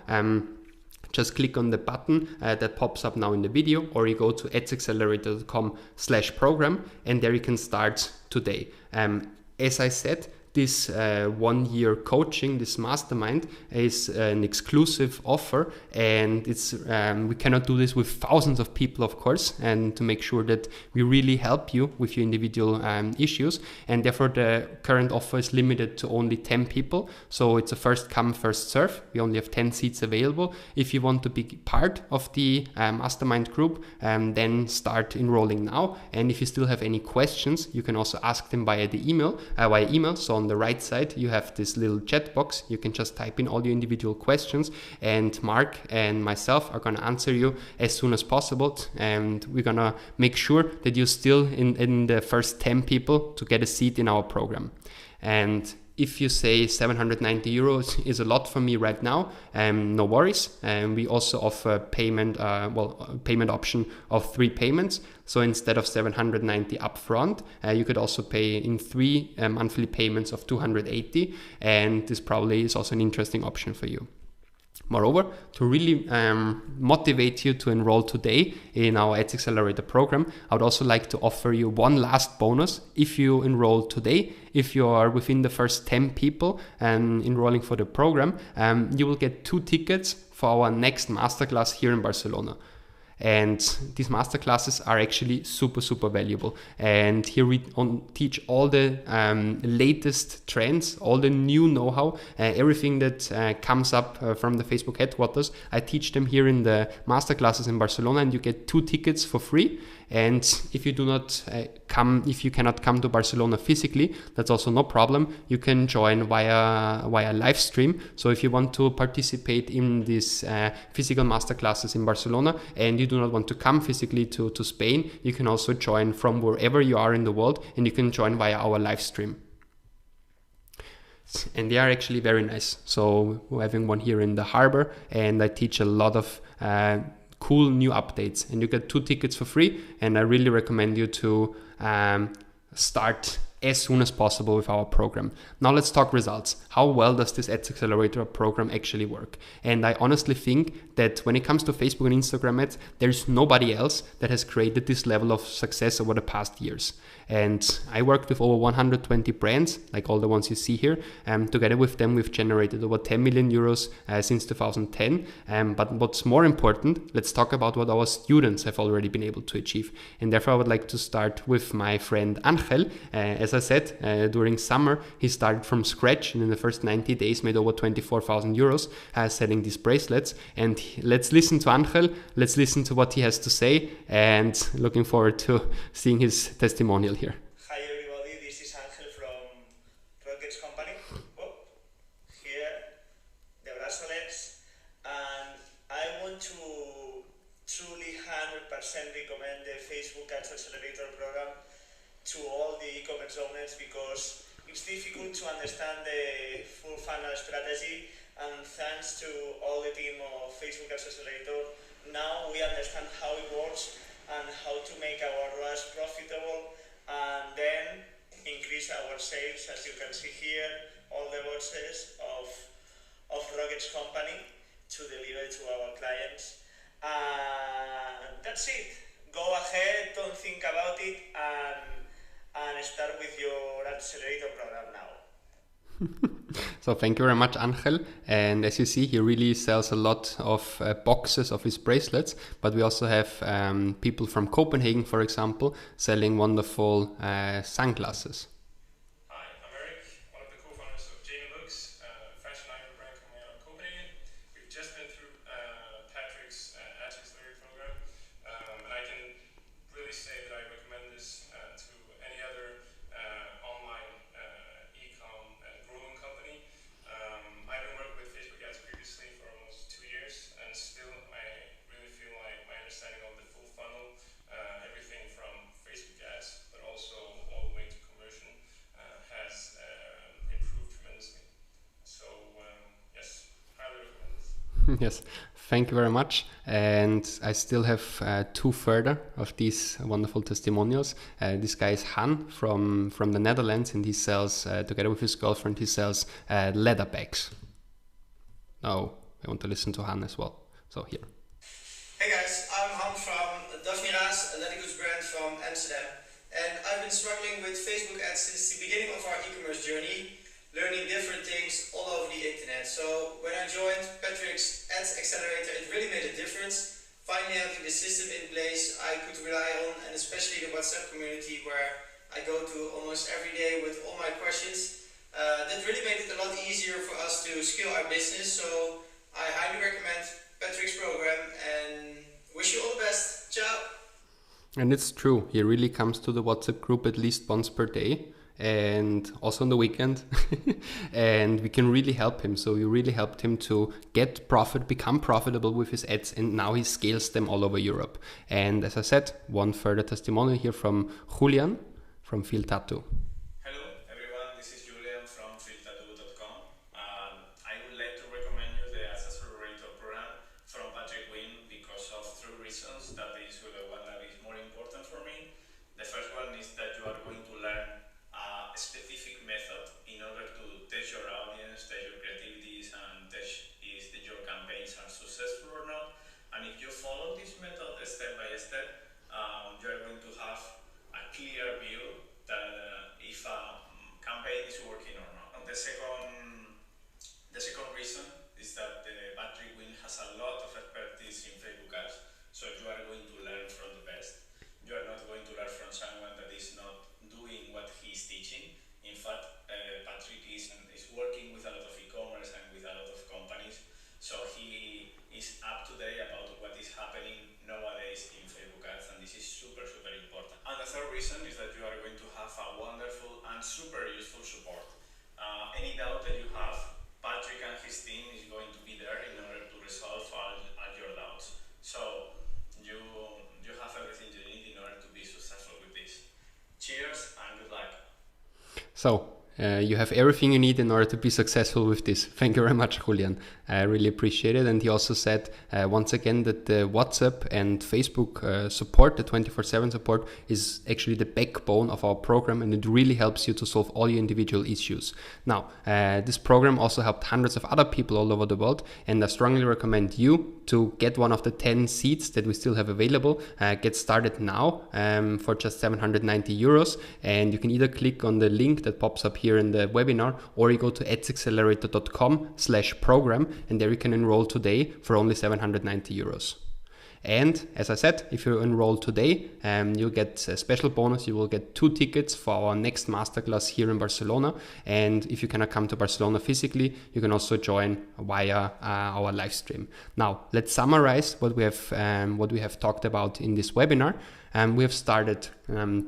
just click on the button that pops up now in the video, or you go to adsaccelerator.com/program, and there you can start today. As I said, this 1 year coaching, this mastermind, is an exclusive offer, and it's we cannot do this with thousands of people, of course, and to make sure that we really help you with your individual issues, and therefore the current offer is limited to only 10 people. So it's a first come, first serve. We only have 10 seats available. If you want to be part of the mastermind group, then start enrolling now. And if you still have any questions, you can also ask them via email. So on the right side, you have this little chat box. You can just type in all your individual questions, and Mark and myself are going to answer you as soon as possible. And we're going to make sure that you're still in the first 10 people to get a seat in our program. And if you say 790 euros is a lot for me right now, no worries. We also offer payment option of 3 payments. So instead of 790 upfront, you could also pay in 3 monthly payments of 280, and this probably is also an interesting option for you. Moreover, to really motivate you to enroll today in our Ads Accelerator program, I would also like to offer you one last bonus. If you enroll today, if you are within the first 10 people enrolling for the program, you will get 2 tickets for our next masterclass here in Barcelona. And these masterclasses are actually super, super valuable. And here we teach all the latest trends, all the new know-how, everything that comes up from the Facebook headquarters. I teach them here in the masterclasses in Barcelona, and you get 2 tickets for free. And if you do not if you cannot come to Barcelona physically, that's also no problem. You can join via live stream. So if you want to participate in these physical masterclasses in Barcelona and you do not want to come physically to Spain, you can also join from wherever you are in the world, and you can join via our live stream. And they are actually very nice. So we're having one here in the harbor, and I teach a lot of cool new updates, and you get 2 tickets for free. And I really recommend you to start as soon as possible with our program. Now let's talk results. How well does this Ads Accelerator program actually work? And I honestly think that when it comes to Facebook and Instagram ads, there's nobody else that has created this level of success over the past years. And I worked with over 120 brands, like all the ones you see here. Together with them, we've generated over 10 million euros since 2010. But what's more important, let's talk about what our students have already been able to achieve. And therefore, I would like to start with my friend Angel. As I said, during summer, he started from scratch, and in the first 90 days made over 24,000 euros selling these bracelets. And let's listen to Angel. Let's listen to what he has to say, and looking forward to seeing his testimonial here. Hi everybody, this is Angel from Rockets Company. Here, the bracelets, and I want to truly 100% recommend the Facebook Ads Accelerator program to all the e-commerce owners, because it's difficult to understand the full funnel strategy, and thanks to all the team of Facebook Ads Accelerator, now we understand how it works and how to make our ROAS profitable, and then increase our sales. As you can see here, all the boxes of Rockets Company to deliver to our clients. And that's it. Go ahead, don't think about it, and start with your accelerator program now. So thank you very much, Angel. And as you see, he really sells a lot of boxes of his bracelets, but we also have people from Copenhagen, for example, selling wonderful sunglasses. Hi, I'm Eric, one of the co-founders of Jamie Looks, a fashion eyewear brand coming out of Copenhagen. We've just been through Patrick's Ads Accelerator program, and I can really say that I recommend this to any other online e-com grooming company. I've been working with Facebook ads previously for almost 2 years, and still I really feel like my understanding of the full funnel, everything from Facebook ads, but also all the way to conversion, has improved tremendously. So yes, highly recommend this. Yes, thank you very much. And I still have 2 further of these wonderful testimonials. This guy is Han from the Netherlands, and he sells, together with his girlfriend, he sells leather bags. Now I want to listen to Han as well. So here. Hey guys, I'm Han from Daphne Raas, a leather goods brand from Amsterdam. And I've been struggling with Facebook ads since the beginning of our e-commerce journey, learning different things all over the internet. So when I joined Patrick's Ads Accelerator, it really made a difference. Finally having the system in place I could rely on, and especially the WhatsApp community where I go to almost every day with all my questions. That really made it a lot easier for us to scale our business. So I highly recommend Patrick's program and wish you all the best. Ciao! And it's true, he really comes to the WhatsApp group at least once per day, and also on the weekend. And we can really help him. So we really helped him to become profitable with his ads, and now he scales them all over Europe. And as I said, one further testimonial here from Julian from Feel Tattoo. Hello everyone, this is Julian from Feel Tattoo. tested, you are going to have a clear view that if a campaign is working or not. And the second reason is that Patrick Wynn has a lot of expertise in Facebook ads, so you are going to learn from the best. You are not going to learn from someone that is not doing what he's teaching. In fact, Patrick is working with a lot of e-commerce and with a lot of companies, so he is up to date about what is happening nowadays in Facebook ads, and this is super important. And the third reason is that you are going to have a wonderful and super useful support. Any doubt that you have, Patrick and his team is going to be there in order to resolve all your doubts. So you have everything you need in order to be successful with this. Cheers and good luck. So you have everything you need in order to be successful with this. Thank you very much, Julian. I really appreciate it. And he also said once again that the WhatsApp and Facebook support, the 24/7 support, is actually the backbone of our program, and it really helps you to solve all your individual issues. Now, this program also helped hundreds of other people all over the world, and I strongly recommend you to get one of the 10 seats that we still have available. Get started now for just 790 euros, and you can either click on the link that pops up here in the webinar, or you go to adsaccelerator.com/program, and there you can enroll today for only 790 euros. And as I said, if you enroll today, you'll get a special bonus. You will get 2 tickets for our next masterclass here in Barcelona. And if you cannot come to Barcelona physically, you can also join via our live stream. Now, let's summarize what we have talked about in this webinar. We have started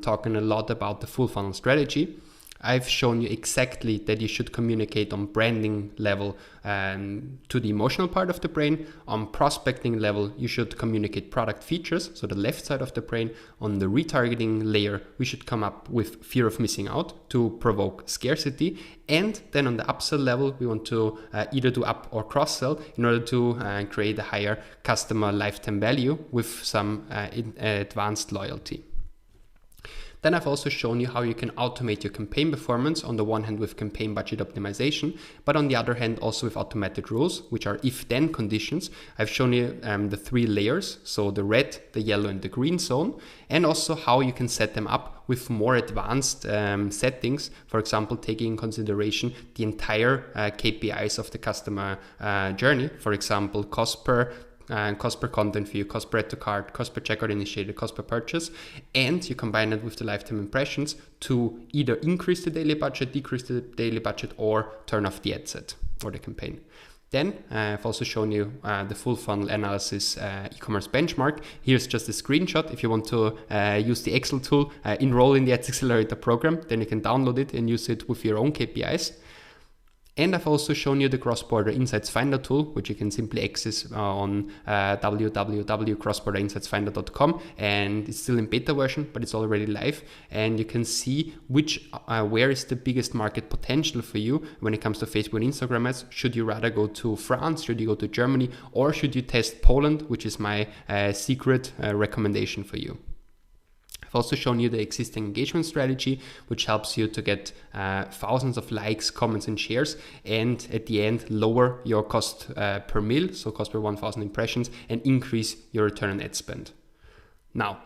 talking a lot about the full funnel strategy. I've shown you exactly that you should communicate on branding level to the emotional part of the brain. On prospecting level, you should communicate product features, so the left side of the brain. On the retargeting layer, we should come up with fear of missing out to provoke scarcity. And then on the upsell level, we want to either do up or cross-sell in order to create a higher customer lifetime value with some advanced loyalty. Then I've also shown you how you can automate your campaign performance, on the one hand with campaign budget optimization, but on the other hand also with automated rules, which are if-then conditions. I've shown you the 3 layers, so the red, the yellow and the green zone, and also how you can set them up with more advanced settings, for example, taking in consideration the entire KPIs of the customer journey, for example, cost per content view, cost per add to cart, cost per checkout initiated, cost per purchase, and you combine it with the lifetime impressions to either increase the daily budget, decrease the daily budget, or turn off the ad set or the campaign. Then I've also shown you the full funnel analysis e-commerce benchmark. Here's just a screenshot. If you want to use the Excel tool, enroll in the Ads Accelerator program, then you can download it and use it with your own KPIs. And I've also shown you the Cross-Border Insights Finder tool, which you can simply access on www.crossborderinsightsfinder.com. And it's still in beta version, but it's already live. And you can see where is the biggest market potential for you when it comes to Facebook and Instagram ads. Should you rather go to France? Should you go to Germany? Or should you test Poland, which is my secret recommendation for you? I've also shown you the existing engagement strategy, which helps you to get thousands of likes, comments and shares, and at the end lower your cost per mil, so cost per 1,000 impressions, and increase your return on ad spend. Now,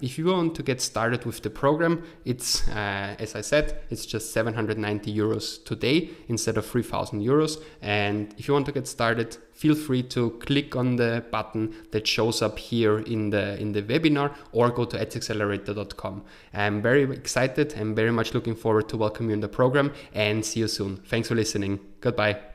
if you want to get started with the program, it's, as I said, it's just 790 euros today instead of 3,000 euros. And if you want to get started, feel free to click on the button that shows up here in the webinar, or go to adsaccelerator.com. I'm very excited and very much looking forward to welcome you in the program, and see you soon. Thanks for listening. Goodbye.